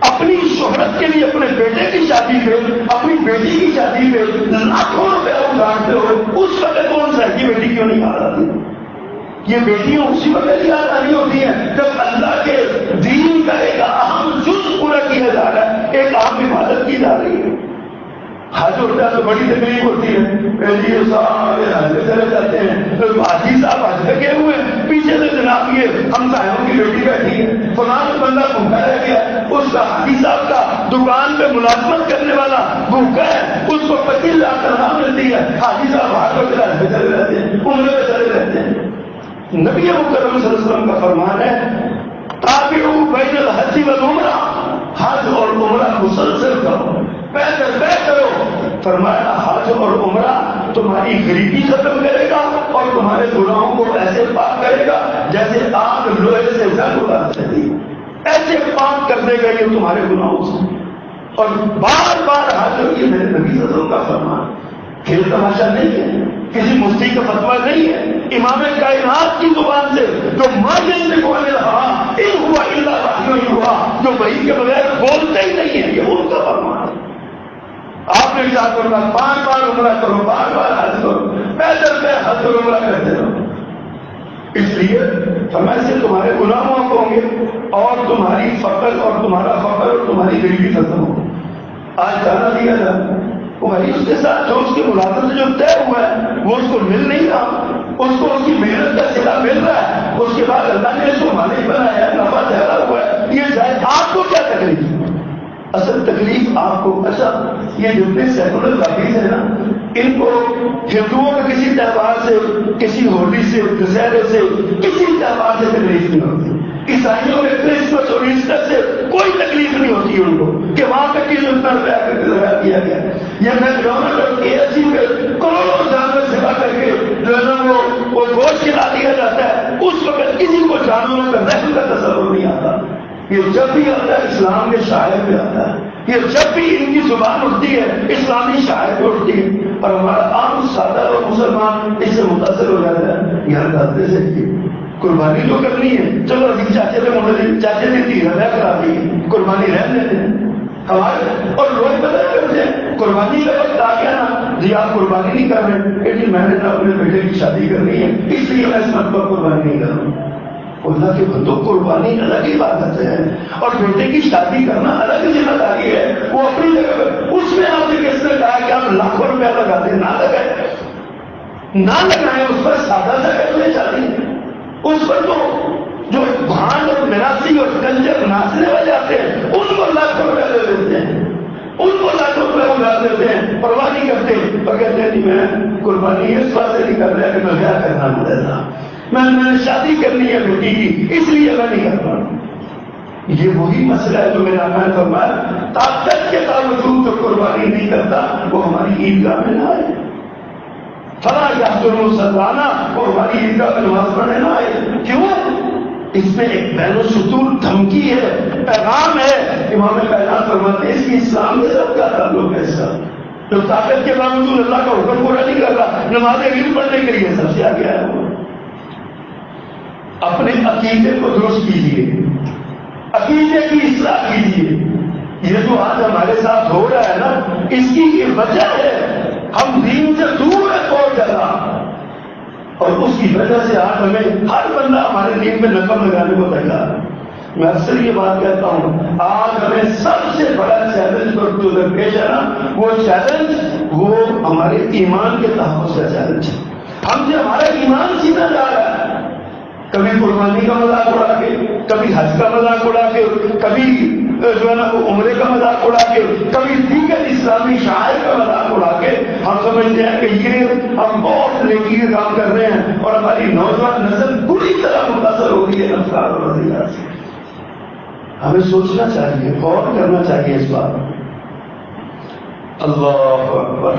اپنی شہرت کے لیے اپنے بیٹے کی شادی پہ، اپنی بیٹی کی شادی پہ لاکھوں روپے اگاڑتے ہو اس وقت کون سا کی بیٹی کیوں نہیں یاد آتی؟ یہ بیٹیاں اسی وقت یاد آنی ہوتی ہیں جب اللہ کے دین کا ایک اہم جز پورا کیا جا رہا ہے، ایک اہم عبادت کی جا رہی ہے۔ حج ہوتا ہے تو بڑی تکلیف ہوتی ہے، یہ سارے حج میں چلے جاتے ہیں، حاجی صاحب حج لگے ہوئے ہیں، پیچھے سے جناب یہ ہمسایوں کی بیٹی بیٹھی ہے، فلاں بندہ بھوکا رہ گیا، اس کا حاجی صاحب کا دکان پہ ملازمت کرنے والا بھوکا ہے، اس کو 25 لاکھ تنخواہ ملتی ہے، حاجی صاحب ہاتھ پہ چلے رہتے ہیں، عمرے پہ چلے رہتے ہیں۔ نبی مکرم صلی اللہ علیہ وسلم کا فرمان ہے تابعوا بین الحج والعمرہ، حج اور عمرہ مسلسل کرو، پیدل طے کرو۔ فرمایا حج اور عمرہ تمہاری غریبی ختم کرے گا اور تمہارے گناہوں کو ایسے پاک کرے گا جیسے آگ لوہے سے زنگ اڑاتی ہے، ایسے پاک کر دے گا یہ تمہارے گناہوں سے۔ اور بار بار حج، یہ میرے نبی صلی اللہ علیہ وسلم کا فرمان، کھیل تماشا نہیں ہے، کسی مفتی کا فتویٰ نہیں ہے، امام کائنات کی زبان سے جو ماجن سے بولے رہا ان ہوا الا وحی ہوا، جو وحی کے بغیر بولتے ہی نہیں ہے، یہ ان کا فرمان ہے۔ آپ نے کیا کرنا؟ 5 بار عمرہ کرو، 5 بار حج کرو، پیدل پہ حج اور عمرہ کرتے رہو۔ اس لیے فرمایا سے تمہارے گناہ معاف ہوں گے اور تمہاری فقر اور تمہارا فقر اور تمہاری غریبی ختم ہوگی۔ آج کھانا دیا جائے بھائی اس کے ساتھ جو اس کی ملازمت سے جو طے ہوا ہے وہ اس کو مل نہیں رہا، اس کو اس کی محنت کا صلہ مل رہا ہے، اس کے بعد اللہ نے اس کو مالک بنایا ہے، نفع ٹھہرا ہوا ہے، یہ شاید آپ کو کیا تکلیف ہے؟ اصل تکلیف آپ کو، اچھا یہ جتنے سیکولر کافیز ہیں نا ان کو ہندوؤں کا کسی تہوار سے، کسی ہولی سے، دسہرے سے، کسی تہوار سے تکلیف نہیں ہوتی، عیسائیوں میں کرسمس اور ایسٹر سے کوئی تکلیف نہیں ہوتی ان کو کہ وہاں پہ 3 روپیہ اس وقت کسی کو جانوروں کا رحم کا تصور نہیں آتا. یہ جب بھی آتا ہے اسلام کے شاعر پہ آتا ہے. یہ جب بھی ان کی زبان اٹھتی ہے اسلامی شاعر پہ اٹھتی ہے. اور ہمارا عام سادہ اور مسلمان اس سے متاثر ہو جاتا ہے. یار دادے سے قربانی تو کرنی ہے, چلو ابھی چاچے نے تھی رضا کرا دی, قربانی رہ لیتے ہیں ہمارے. اور لوگ پتہ کرتے ہیں قربانی کا وقت آ گیا نا جی آپ قربانی نہیں کر رہے کہ میں نے اپنے بیٹے کی شادی کرنی ہے اس لیے میں اس مرتبہ قربانی نہیں کر رہا ہوں. اللہ کے بندوں قربانی الگ ہی بات ہے اور بیٹے کی شادی کرنا الگ ذمہ داری ہے. وہ اپنی جگہ پر اس میں آپ نے کس نے کہا کہ آپ لاکھوں روپیہ لگا دیں, نہ لگائیں اس پر سادہ سا کر لیں شادی. اس پر تو جو بھانڈ اور مراسی اور کنجر ناچنے والے آتے ہیں ان کو لاکھوں روپیہ دے دیتے ہیں, ان کو لاکھوں روپیہ اگا دیتے ہیں, پرواہ نہیں کرتے اور کہتے ہیں میں قربانی اس بات سے نہیں کر رہا کہ میں بیاہ کرنا مجھے تھا, میں نے شادی کرنی ہے بیٹی کی اس لیے میں نہیں کر رہا. یہ وہی مسئلہ ہے جو میرے آقا نے فرمایا طاقت کے باوجود جو قربانی نہیں کرتا وہ ہماری عیدگاہ میں نہ آئے. فلا یحضر سلانہ وہ ہماری عیدگاہ میں نماز پڑھنے نہ آئے. کیوں؟ اس میں ایک بین السطور دھمکی ہے, پیغام ہے. امام کائنات فرماتے ہیں اس کی اسلام کے ساتھ کیا تعلق ہے. اس کا جو طاقت کے باوجود اللہ کا حکم پورا نہیں کر رہا نماز عید پڑھنے کے لیے سب سے آگے آیا ہوا. اپنے عقیدے کو درست کیجیے, عقیدے کی اصلاح کیجیے. یہ جو آج ہمارے ساتھ ہو رہا ہے نا اس کی یہ وجہ ہے ہم دین سے دور ہے بہت زیادہ, اور اس کی وجہ سے آج ہمیں ہر بندہ ہمارے دین میں نقل لگانے کو تیار ہے. میں اکثر یہ بات کہتا ہوں آج ہمیں سب سے بڑا چیلنج جو پیش ہے نا وہ چیلنج وہ ہمارے ایمان کے تحفظ کا چیلنج ہے. ہم سے ہمارا ایمان سیدھا جا رہا ہے, کبھی قربانی کا مذاق اڑا کے, کبھی حج کا مذاق اڑا کے, کبھی جو ہے نا عمرے کا مذاق اڑا کے, کبھی دیگر اسلامی شاعر کا مذاق اڑا کے ہم سمجھتے ہیں کہ یہ ہم بہت نیکی کے کام کر رہے ہیں اور ہماری نوجوان نسل بری طرح متاثر ہو رہی ہے افکار اور نظریات سے. ہمیں سوچنا چاہیے, غور کرنا چاہیے اس بات. اللہ اکبر.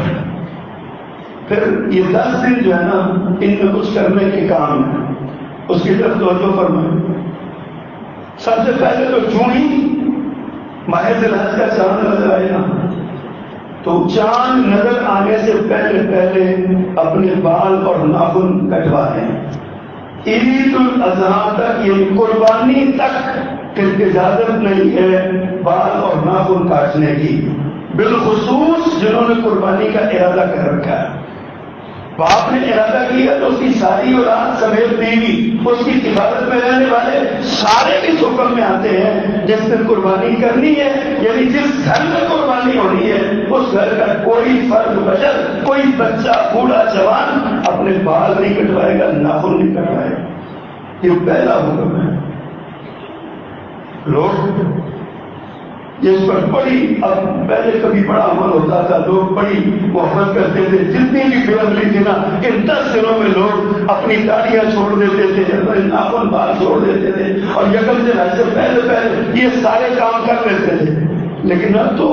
پھر یہ 10 دن جو ہے نا ان میں کچھ کرنے کے کام ہے, اس کی طرف توجہ فرمائیں. سب سے پہلے تو چونی ماہ ذوالحج کا چاند نظر آئے نا تو چاند نظر آنے سے پہلے اپنے بال اور ناخن کٹوائیں. عید الاضحیٰ تک یعنی قربانی تک اجازت نہیں ہے بال اور ناخن کاٹنے کی, بالخصوص جنہوں نے قربانی کا ارادہ کر رکھا ہے. باپ نے ارادہ کیا تو اس کی ساری اولاد سمیت بیوی اس کی عبادت میں رہنے والے سارے اس حکم میں آتے ہیں جس نے قربانی کرنی ہے, یعنی جس گھر میں قربانی ہونی ہے اس گھر کا کوئی فرد بشر, کوئی بچہ بوڑھا جوان اپنے بال نہیں کٹوائے گا, ناخن نہیں کٹوائے گا. یہ پہلا حکم ہے. لوگ اس پر بڑی, اب پہلے کبھی بڑا عمل ہوتا تھا, لوگ بڑی محبت کرتے تھے. جتنی بھی فیملی تھی نا ان 10 دنوں میں لوگ اپنی داڑیاں چھوڑ دیتے تھے, ناخن بال چھوڑ دیتے تھے اور یکم سے پہلے یہ سارے کام کر لیتے تھے. لیکن اب تو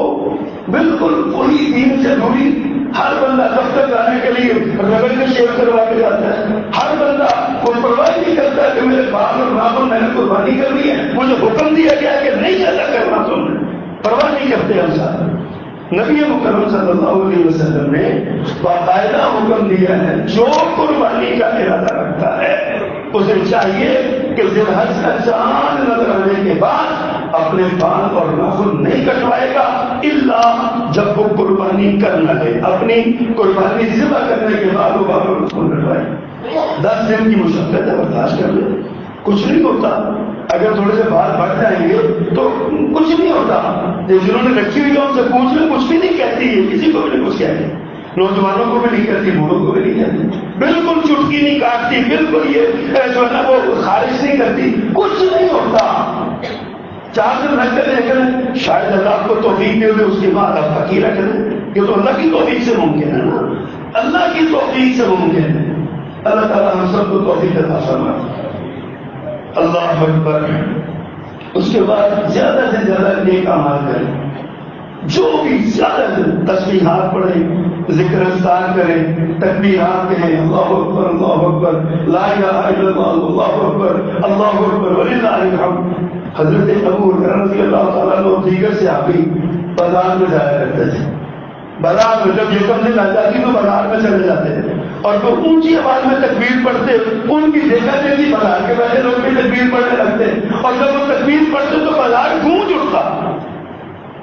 بالکل وہی دین سے دوری. ہر بندہ دفتر جانے کے لیے ربڑ کا شیو کروا کے جاتا ہے. ہر بندہ کوئی پرواہ نہیں کرتا کہ میرے بال اور ناخن میں نے قربانی کرنی ہے, مجھے حکم دیا گیا کہ نہیں ایسا کرنا, تم نے پرواہ نہیں کرتے ہم ساتھ. نبی مکرم صلی اللہ علیہ وسلم نے باقاعدہ حکم دیا ہے جو قربانی کا ارادہ رکھتا ہے اسے چاہیے کہ ذوالحج کا چاند نظر آنے کے بعد اپنے بال اور ناخن نہیں کٹوائے گا الا جب وہ قربانی کرنا ہے. اپنی قربانی ذبح کرنے کے بعد وہ بال اور ناخن کٹوائے. 10 دن کی مشقت ہے, برداشت کر لے, کچھ نہیں ہوتا. اگر تھوڑے سے بال بڑھ جائیں گے تو کچھ نہیں ہوتا. جنہوں نے رکھی ہوئی ان سے پوچھ لیں, کچھ بھی نہیں کہتی ہے, کسی کو بھی نہیں کچھ کہتی, نوجوانوں کو بھی نہیں کہتی, بوڑھوں کو بھی نہیں کہتی, بالکل چٹکی نہیں کاٹتی, بالکل یہ جو ہے نا وہ خارج نہیں کرتی, کچھ نہیں ہوتا. 4 دن رکھ کر دیکھیں, شاید اللہ آپ کو توفیق دے دے, اس کے بعد آپ فقیرہ کریں. یہ تو اللہ کی توفیق سے ممکن ہے نا, اللہ کی توفیق سے ممکن ہے. اللہ تعالیٰ ہم سب کو توفیق عطا فرمائے. اللہ اکبر. اس کے بعد زیادہ سے زیادہ نیک اعمال کریں. جو بھی زیادہ تسبیحات پڑھیں، ذکر اذکار کریں، تکبیرات کہیں، اللہ اکبر اللہ اکبر، لا الہ الا اللہ اللہ اکبر اللہ اکبر وللہ الحمد۔ حضرت ابو ہریرہ رضی اللہ تعالیٰ عنہ دیگر صحابی بازار میں جایا کرتے تھے، بازار میں جب یکم دن آ جاتی تو بازار میں چلے جاتے تھے، اور جو اونچی آواز میں تکبیر پڑھتے ان کی دیکھا دیکھی بازار کے بیٹھے لوگ بھی تکبیر پڑھنے لگتے، اور جب وہ تکبیر پڑھتے تو بازار گونج اٹھتا۔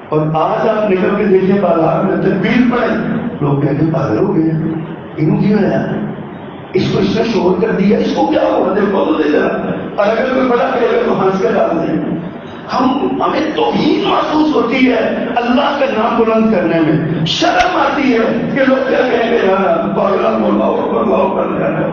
اور آج آپ نکل کے دیکھیں بازار میں تکبیر پڑھیں، لوگ کہتے ہیں پاگل ہو گئے، انہوں کیوں ہے، اس کو اس نے شور کر دیا، اس کو کیا ہوا، دیکھو تو دے ذرا، اور اگر کوئی بڑا کہے گا تو ہنس کے ڈال دیں۔ ہمیں توہین محسوس ہوتی ہے اللہ کا نام بلند کرنے میں، شرم آتی ہے کہ لوگ کیا کہیں گے، یار پاگل مولا اللہ کر رہا ہے۔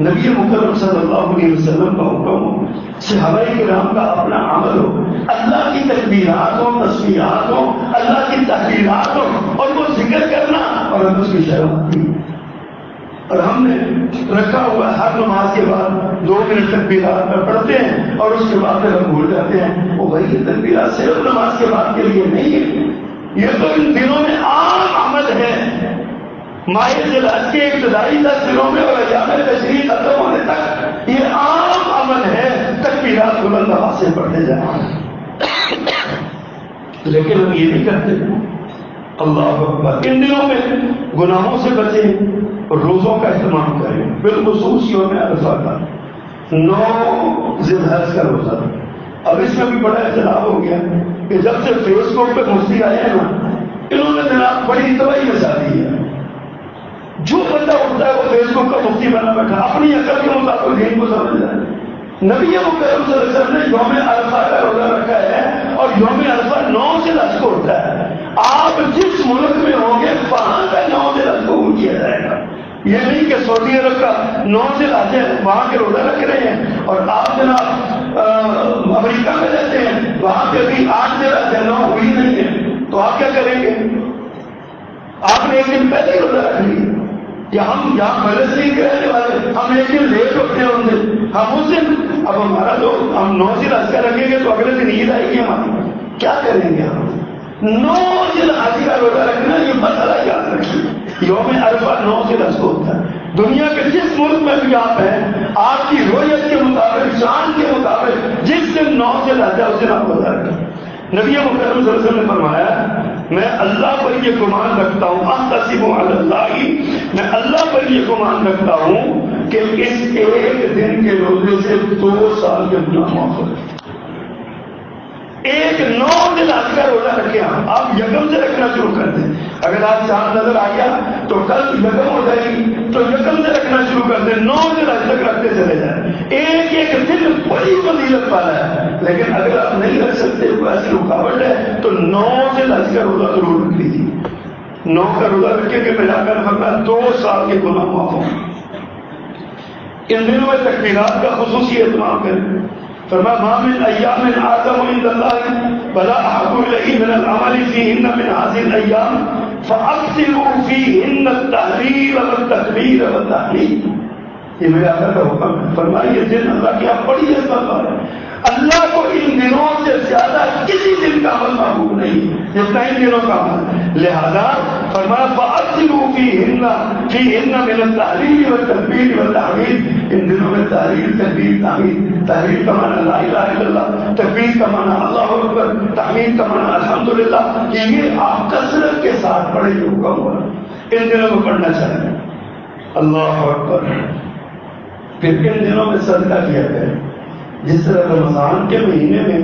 نبی مکرم صلی اللہ علیہ وسلم کا حکم ہو، صحابہ کرام کا اپنا عمل ہو، اللہ کی تکبیرات ہو، تسبیحات ہو، اللہ کی تحلیلات ہو، اور وہ ذکر کرنا، اور ہم اس کی شرم آتی ہے۔ اور ہم نے رکھا ہوا ہر نماز کے بعد 2 منٹ تکبیرات میں پڑھتے ہیں، اور اس کے بعد پھر ہم بھول جاتے ہیں۔ وہ وہی تکبیرات صرف نماز کے بعد کے لیے نہیں ہے، یہ تو ان دنوں میں عام عمل ہے۔ ماہ ذی الحج کے ابتدائی 10 دنوں میں اور ایام تشریق ختم ہونے تک یہ عام عمل ہے، تکبیرات بلند آواز سے پڑھتے جائیں، لیکن ہم یہ نہیں کرتے۔ اللہ اکبر۔ ان دنوں میں گناہوں سے بچیں، روزوں کا اہتمام کریں، بالخصوص یوم عرفہ کا، 9 ذی الحج کا روزہ۔ اب اس میں بھی بڑا اختلاف ہو گیا کہ جب سے فیس بک پہ مفتی آئے ہیں نا، انہوں نے جناب بڑی تباہی مچا دی ہے۔ جو بندہ اٹھتا ہے وہ فیس بک کا مفتی بنا بیٹھا، اپنی عقل کے مطابق دین کو سمجھ رہا ہے۔ نبی مکرم صلی اللہ علیہ وسلم نے یوم عرفہ کا روزہ رکھا ہے، اور یوم عرفہ 9 ذی الحج کو ہوتا ہے۔ آپ جس ملک میں ہوں گے وہاں کا 9 ذی الحج کو کیا جائے گا۔ یہ نہیں کہ سعودی عرب کا 9 ذی الحج ہے، وہاں کے روزہ رکھ رہے ہیں، اور آپ جناب امریکہ میں رہتے ہیں، وہاں کے بھی 8 ذی الحج ہے، 9 ہوئی نہیں ہے، تو آپ کیا کریں گے؟ آپ نے ایک دن پہلے ہی روزہ رکھ لیا، یا ہم یہاں فلسطین کے رہنے والے، ہم ایک دن لیٹ ہوتے ہیں ان دن، ہم اس دن اب ہمارا جو ہم 9 ذی الحج کا رکھیں گے تو اگلے دن عید آئے گی ہماری، کیا کریں گے ہم؟ 9 ذی الحج کا روزہ رکھنا، یہ مسئلہ یاد رکھیے۔ یوم عرفہ 9 ذی الحج کو ہوتا ہے۔ دنیا کے جس ملک میں بھی آپ ہیں، آپ کی رویت کے مطابق، شان کے مطابق، جس دن 9 ذی الحج ہے اس دن آپ روزہ رکھیں۔ نبی مکرم صلی اللہ علیہ وسلم نے فرمایا، میں اللہ پر یہ گمان رکھتا ہوں، احتسب علی اللہ، میں اللہ پر یہ گمان رکھتا ہوں کہ اس ایک دن کے روزے سے 2 سال کے گناہ معاف ہو جائیں۔ ایک 9 ذی الحج کا روزہ رکھے، آپ یکم سے رکھنا شروع کر دیں۔ اگر آپ چاند نظر آ گیا تو کل یکم ہو جائے گی، تو یکم سے رکھنا شروع کر دیں، 9 ذی الحج تک رکھتے چلے جائیں۔ ایک ایک دن بڑی فضیلت والا ہے، لیکن اگر آپ نہیں رکھ سکتے، کوئی ایسی رکاوٹ ہے تو 9 ذی الحج کا روزہ ضرور رکھ لیجیے۔ 9 کا روزہ رکھے کہ ملا کر فرمایا 2 سال کے گناہ معاف ہوں۔ ان دنوں میں تکبیرات کا خصوصی اہتمام کریں۔ فرمایا ما من ایام اعظم عند اللہ ولا احب الیہ من العمل فیہن من هذه الايام فاکثروا فیہن التحلیل والتکبیر والتحمید۔ یہ میرے آقا کا حکم ہے۔ فرمایا یہ دن اللہ کی بڑی عظمت والا ہے، اللہ کو ان دنوں سے زیادہ کسی دن کا عمل محبوب نہیں جتنا ان دنوں کا عمل، لہذا فرمایا فاکثروا فیہن من التحلیل والتکبیر والتحمید۔ ان دنوں میں تحلیل، تکبیر، تحمید، تحلیل کا معنی لا الہ الا اللہ، تکبیر کا معنی اللہ اکبر، تحمید کا معنی الحمدللہ، یہ آپ کثرت کے ساتھ پڑھے جو حکم ہوا ان دنوں میں پڑھنا چاہیے۔ اللہ اکبر۔ پھر ان دنوں میں صدقہ کیا کریں، جس طرح رمضان کے مہینے میں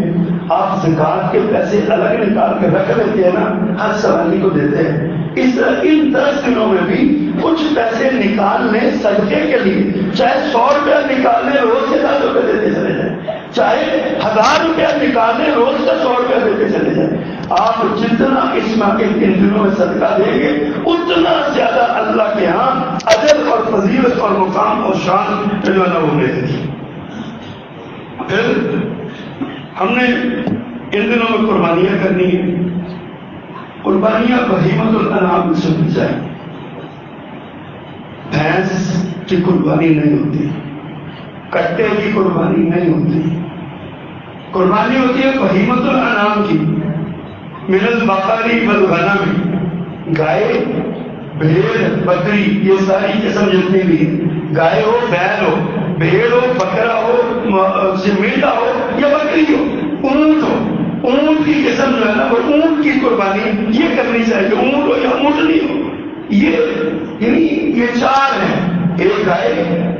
آپ زکوٰۃ کے پیسے الگ نکال کے رکھ لیتے ہیں نا، ہر سوالی کو دیتے ہیں، اس طرح ان 10 دنوں میں بھی کچھ پیسے نکال لیں صدقے کے لیے، چاہے 100 روپیہ نکال لیں، روز کے 10 روپے دیتے چلے جائیں، چاہے 1000 روپیہ نکال لیں، روز کا 100 روپیہ دیتے چلے جائیں۔ آپ جتنا اس ماہ کے ان دنوں میں صدقہ دیں گے اتنا زیادہ اللہ کے ہاں اجر اور فضیلت اور مقام اور شان جو ہے نا وہ ملے گی۔ پھر ہم نے ان دنوں میں قربانیاں کرنی ہیں۔ قربانیاں بہیمت الانعام میں سننی چاہیے۔ بھینس کی قربانی نہیں ہوتی، کٹے کی قربانی نہیں ہوتی، قربانی ہوتی ہے بہیمت الانعام کی۔ من البقری والغنم، گائے بھیڑ بکری یہ ساری قسم جتنی بھی ہیں، گائے ہو بیل ہو بھیڑ ہو بکرا ہو میٹھا ہو یا بکری ہو اونٹ ہو، اونٹ کی قسم جو ہے نا وہ اونٹ کی قربانی یہ کرنی چاہیے، اونٹ ہو یا اونٹنی ہو، یعنی یہ چار ہیں، ایک گائے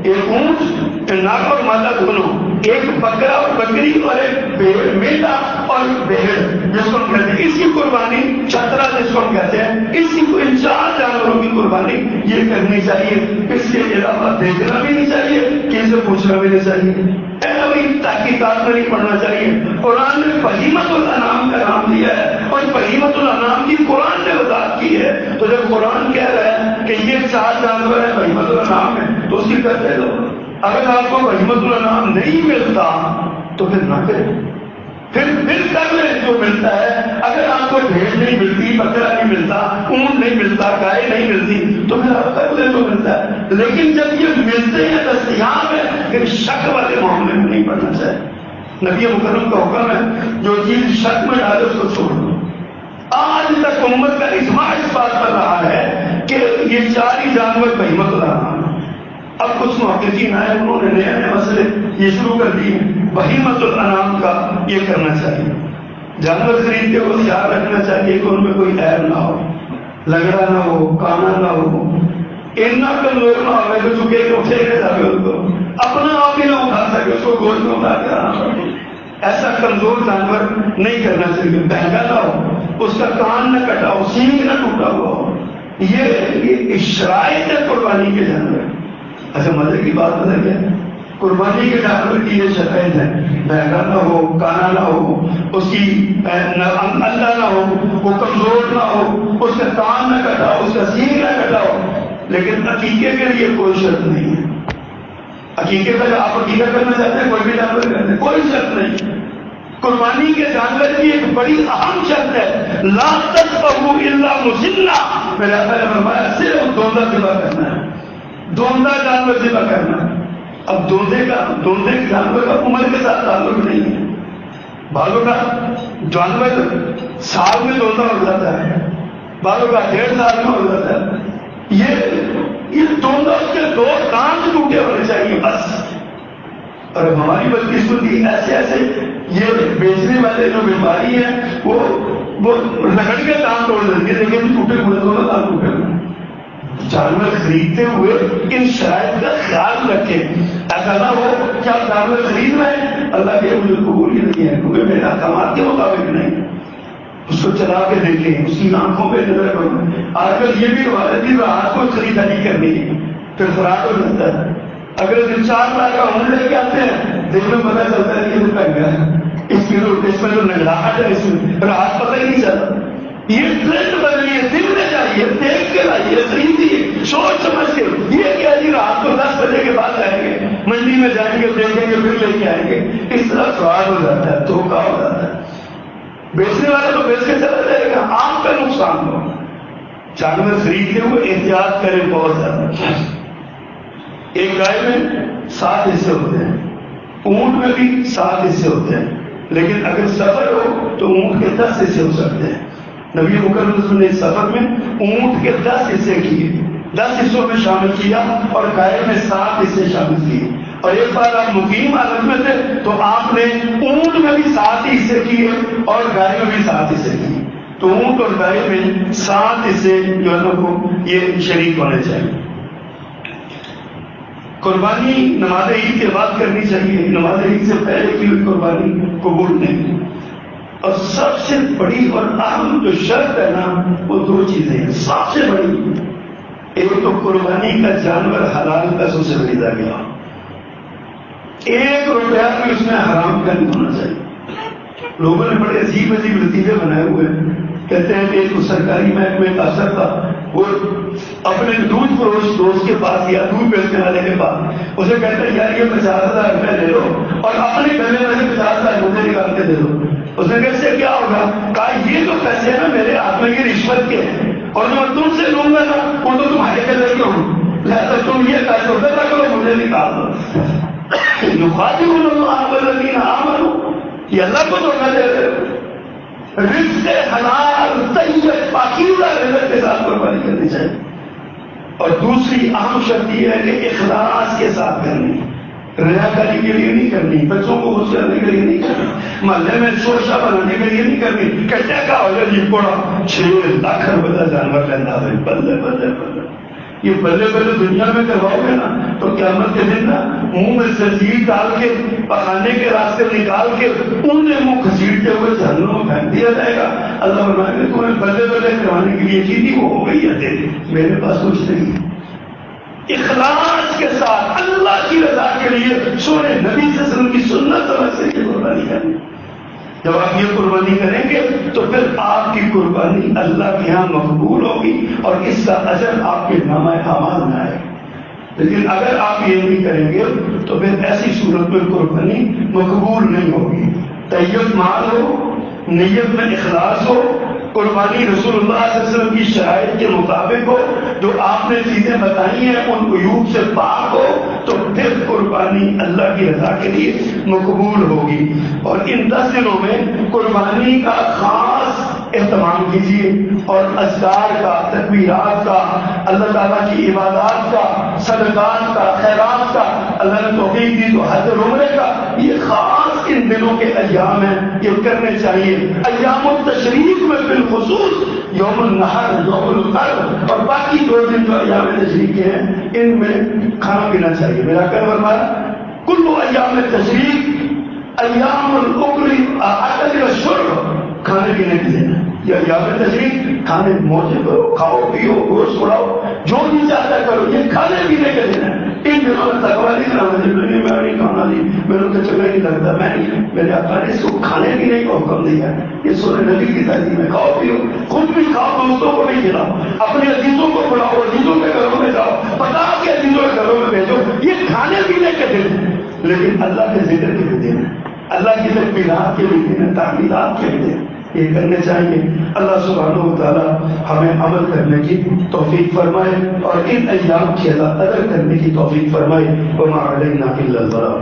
ایک اونٹ ناک اور مادہ دونوں، ایک بکرا اور بکری اور ایک میٹھا اور بھیڑ جس کو ہم کہتے ہیں، اس کی قربانی چترا جس کو ہم کہتے ہیں، اس کی ان چار جانوروں کی قربانی یہ کرنی چاہیے۔ اس کے علاوہ دیکھنا بھی نہیں چاہیے، کسی سے پوچھنا بھی نہیں چاہیے، تحقیقات میں نہیں پڑھنا چاہیے۔ قرآن نے بہیمۃ الانعام کا نام دیا ہے اور بہیمۃ الانعام کی قرآن نے وضاحت کی ہے، تو جب قرآن کہہ رہا ہے کہ یہ چار جانور ہیں بہیمۃ الانعام ہے تو اس کی کرتے دو۔ اگر آپ کو بہیمۃ الانعام نہیں ملتا تو پھر نہ کریں، پھر کر لیں جو ملتا ہے۔ اگر آپ کو بھیڑ نہیں ملتی، بکرا نہیں ملتا، اونٹ نہیں ملتا، گائے نہیں ملتی تو پھر آپ کر لیں جو ملتا ہے، لیکن جب یہ ملتے ہیں دستیاب ہے پھر شک والے معاملے میں نہیں پڑنا چاہیے۔ نبی مکرم کا حکم ہے جو چیز شک میں ڈالے اس کو چھوڑ دو۔ آج تک امت کا اجماع اس بات پر رہا ہے کہ یہ چار ہی جانور بہیمۃ الانعام۔ اب کچھ محققین آئے، انہوں نے نئے نئے مسئلے یہ شروع کر دیے۔ بہیمۃ الانعام کا یہ کرنا چاہیے، جانور خریدتے ہوئے خیال رکھنا چاہیے کہ ان میں کوئی عیب نہ ہو، لگڑا نہ ہو، کانا نہ ہو، اتنا کمزور نہ ہو کہ چکے کے اٹھے نہ جائے، اس کو اپنا آپ ہی نہ اٹھا سکے، اس کو گود میں اٹھا کے آنا پڑے۔ ایسا کمزور جانور نہیں کرنا چاہیے، مہنگا نہ ہو، اس کا کان نہ کٹا ہو، سینگ نہ ٹوٹا ہوا ہو۔ یہ شرائط ہے قربانی کے جانور۔ اچھا مزے کی بات پتہ کیا ہے؟ قربانی کے جانور کی یہ شرائط ہے، مہنگا نہ ہو، کانا نہ ہو، اس کی اندھا نہ ہو، وہ کمزور نہ ہو، اس کا کان نہ کٹا ہو، اس کا سینگ نہ کٹا ہو۔ لیکن عقیقے کے لیے کوئی شرط نہیں ہے۔ عقیقے کا جو آپ عقیقہ کرنا چاہتے ہیں کوئی بھی جانور کرتے ہیں، کوئی شرط نہیں۔ قربانی کے جانور کی ایک بڑی اہم شرط ہے، لا تذبحوا الا مسنہ۔ میرے آقا نے فرمایا صرف دوندا ذبح کرنا ہے، دوندا جانور ذبح کرنا ہے۔ اب دودھے کے جانور کا عمر کے ساتھ تعلق نہیں ہے، بعضوں کا جانور سال میں دوندا ہو جاتا ہے، بعضوں کا 1.5 سال میں ہو جاتا ہے۔ یہ دوندا اس کے 2 کان ٹوٹے ہونے چاہیے بس۔ اور ہماری بدقسمتی ایسے یہ بیچنے والے جو بیماری ہیں وہ رگڑ کے کان توڑ دیتے ہیں، لیکن ٹوٹے ہوئے دونوں کان ٹوٹے ہوئے۔ جانور خریدتے ہوئے ان شرائط کا خیال رکھیں، ایسا نہ ہو کہ آپ جانور خرید رہے ہیں اللہ کے مجھے قبول ہی نہیں ہے کیونکہ میرے احکامات کے مطابق نہیں، اس کو چلا کے دیکھیں، اس کی آنکھوں پہ نظر کریں۔ آج کل یہ بھی روایت ہے رات کو خریداری کرنی ہے، پھر فراڈ ہو جاتا ہے۔ اگر 4 لاکھ کا ہم لے کے آتے ہیں دن میں پتہ چلتا ہے کہ یہ مہنگا ہے، اس میں جو نگراہٹ ہے اس میں رات پتہ ہی نہیں چلتا۔ یہ ٹرینڈ بدلی ہے، دن میں جائیے، دیکھ کے لائیے، خریدیے سوچ سمجھ کے۔ یہ کیا جی رات کو 10 بجے کے بعد جائیں گے، منڈی میں جائیں گے، دیکھیں گے، پھر لے کے آئیں گے، اس طرح فراڈ ہو جاتا ہے، دھوکہ ہو جاتا ہے۔ بیچنے والا تو بیچ کے چلا جائے گا، آپ کا نقصان ہو۔ جانور خریدتے ہوئے احتیاط کریں بہت زیادہ۔ ایک گائے میں 7 حصے ہوتے ہیں، اونٹ میں بھی 7 حصے ہوتے ہیں، لیکن اگر سفر ہو تو اونٹ کے 10 حصے ہو سکتے ہیں۔ نبی مکرم نے سفر میں اونٹ کے 10 حصے کیے، 10 حصوں میں شامل کیا، اور گائے میں 7 حصے شامل کیے۔ اور ایک بار آپ مقیم حالت میں تھے تو آپ نے اونٹ میں بھی 7 حصے کیے اور گائے میں بھی 7 حصے کیے۔ تو اونٹ اور گائے میں 7 حصے جو ہے نا یہ شریک ہونے چاہیے۔ قربانی نماز عید کے بعد کرنی چاہیے، نماز عید سے پہلے کی ہوئی قربانی قبول نہیں۔ اور سب سے بڑی اور اہم جو شرط ہے نا وہ 2 چیزیں ہیں، سب سے بڑی۔ ایک تو قربانی کا جانور حلال پیسوں سے خریدا گیا، 1 روپیہ بھی اس میں حرام کا نہیں ہونا چاہیے۔ لوگوں نے بڑے عجیب لطیفے بنائے ہوئے ہیں، کہتے ہیں کہ ایک سرکاری محکمے کا افسر تھا، وہ اپنے دودھ فروش دوست کے پاس یا دودھ بیچنے والے کے پاس، اسے کہتے ہیں یار یہ 50,000 روپئے لے لو اور اپنے گلے میں سے 50,000 مجھے نکال کے دے دو۔ اس نے کہا اس سے کیا ہوگا؟ کہا یہ جو پیسے ہیں نا میرے ہاتھ میں یہ رشوت کے ہیں، اور جو میں تم سے لوں گا نا وہ تو تمہارے گلے کے ہوں، لہٰذا تم یہ پیسے ادھر رکھ لو مجھے نکال دو۔ یخادعون اللہ والذین آمنوا، یہ اللہ کو دھوکہ دے رہے ہو۔ رزق حلال طیب پاکیزہ رزق کے ساتھ قربانی کرنی چاہیے. اور دوسری اہم شرط یہ ہے کہ اخلاص کے ساتھ کرنی، ریاکاری کے لیے نہیں کرنی، بچوں کو خوش کرنے کے لیے نہیں کرنی، محلے میں شورشا بنانے کے لیے نہیں کرنی. کٹیا کا ہو جائے جی پڑا 6 لاکھ روپے کا جانور لینا ہے، بلے بلے بلے. یہ بلے بلے دنیا میں کرواؤ گے نا تو قیامت کے دن نا منہ میں زنجیر ڈال کے پکانے کے راستے نکال کے انہیں منہ کھسیٹتے ہوئے جہنم میں پھینک دیا جائے گا. اللہ فرمائے گا تمہیں بلے بلے کروانے کے لیے چیزی وہ ہو گئی ہے تیری، میرے پاس کچھ نہیں. اخلاص کے ساتھ اللہ کی رضا کے لیے سونے نبی صلی اللہ علیہ وسلم کی سنت سمجھ سے یہ قربانی کرنی. جب آپ یہ قربانی کریں گے تو پھر آپ کی قربانی اللہ کے یہاں مقبول ہوگی اور اس کا اجر آپ کے نامہ اعمال میں آئے. لیکن اگر آپ یہ نہیں کریں گے تو پھر ایسی صورت میں قربانی مقبول نہیں ہوگی. طیب مال ہو، نیت میں اخلاص ہو، قربانی رسول اللہ صلی اللہ علیہ وسلم کی شرائط کے مطابق ہو، جو آپ نے چیزیں بتائی ہیں ان عیوب سے پاک ہو، تو پھر قربانی اللہ کی رضا کے لیے مقبول ہوگی. اور ان 10 دنوں میں قربانی کا خاص اہتمام کیجیے اور اذکار کا، تکبیرات کا، اللہ تعالیٰ کی عبادات کا، صدقات کا، خیرات کا، اللہ نے توفیق دی تو حج اور عمرے کا، یہ خاص ان دنوں کے ایام ہیں، یہ کرنے چاہیے. ایام التشریق میں بالخصوص یوم النحر، یوم القر اور باقی 2 دن جو ایام تشریق کے ہیں ان میں کھانا پینا چاہیے. میرا کل فرمایا کل ایام تشریق ایام الاکل اکل و شرب، کھانے پینے کے دن. یہ ایام تشریق کھانے موجے کرو، کھاؤ پیو، گوشت اڑاؤ، جو بھی چاہتا کرو، یہ کھانے پینے کے دن ہے. ان دنوں میں تقویٰ نہیں کرنا، میں نہیں کھانا نہیں، میرے کو چنگا نہیں لگتا، میں نہیں، میرے آقا نے اس کو کھانے پینے کا حکم دیا. یہ سورہ نبی کی تعلیم ہے. کھاؤ پیو، خود بھی کھاؤ، دوستوں کو بھی کھلاؤ، اپنے عزیزوں کو بلاؤ، عزیزوں کے گھروں میں جاؤ، بتا کے عزیزوں کے گھروں میں بھیجو. یہ کھانے پینے کے دن ہے، لیکن اللہ کے ذکر کے بھی دن ہے، اللہ کی تکبیرات کے بھی دن ہے، تعمیرات کے بھی دن ہے. یہ کرنے چاہیے. اللہ سبحانہ و تعالی ہمیں عمل کرنے کی توفیق فرمائے اور ان ایام کی قدر کرنے کی توفیق فرمائے. وما علینا الا البلاغ.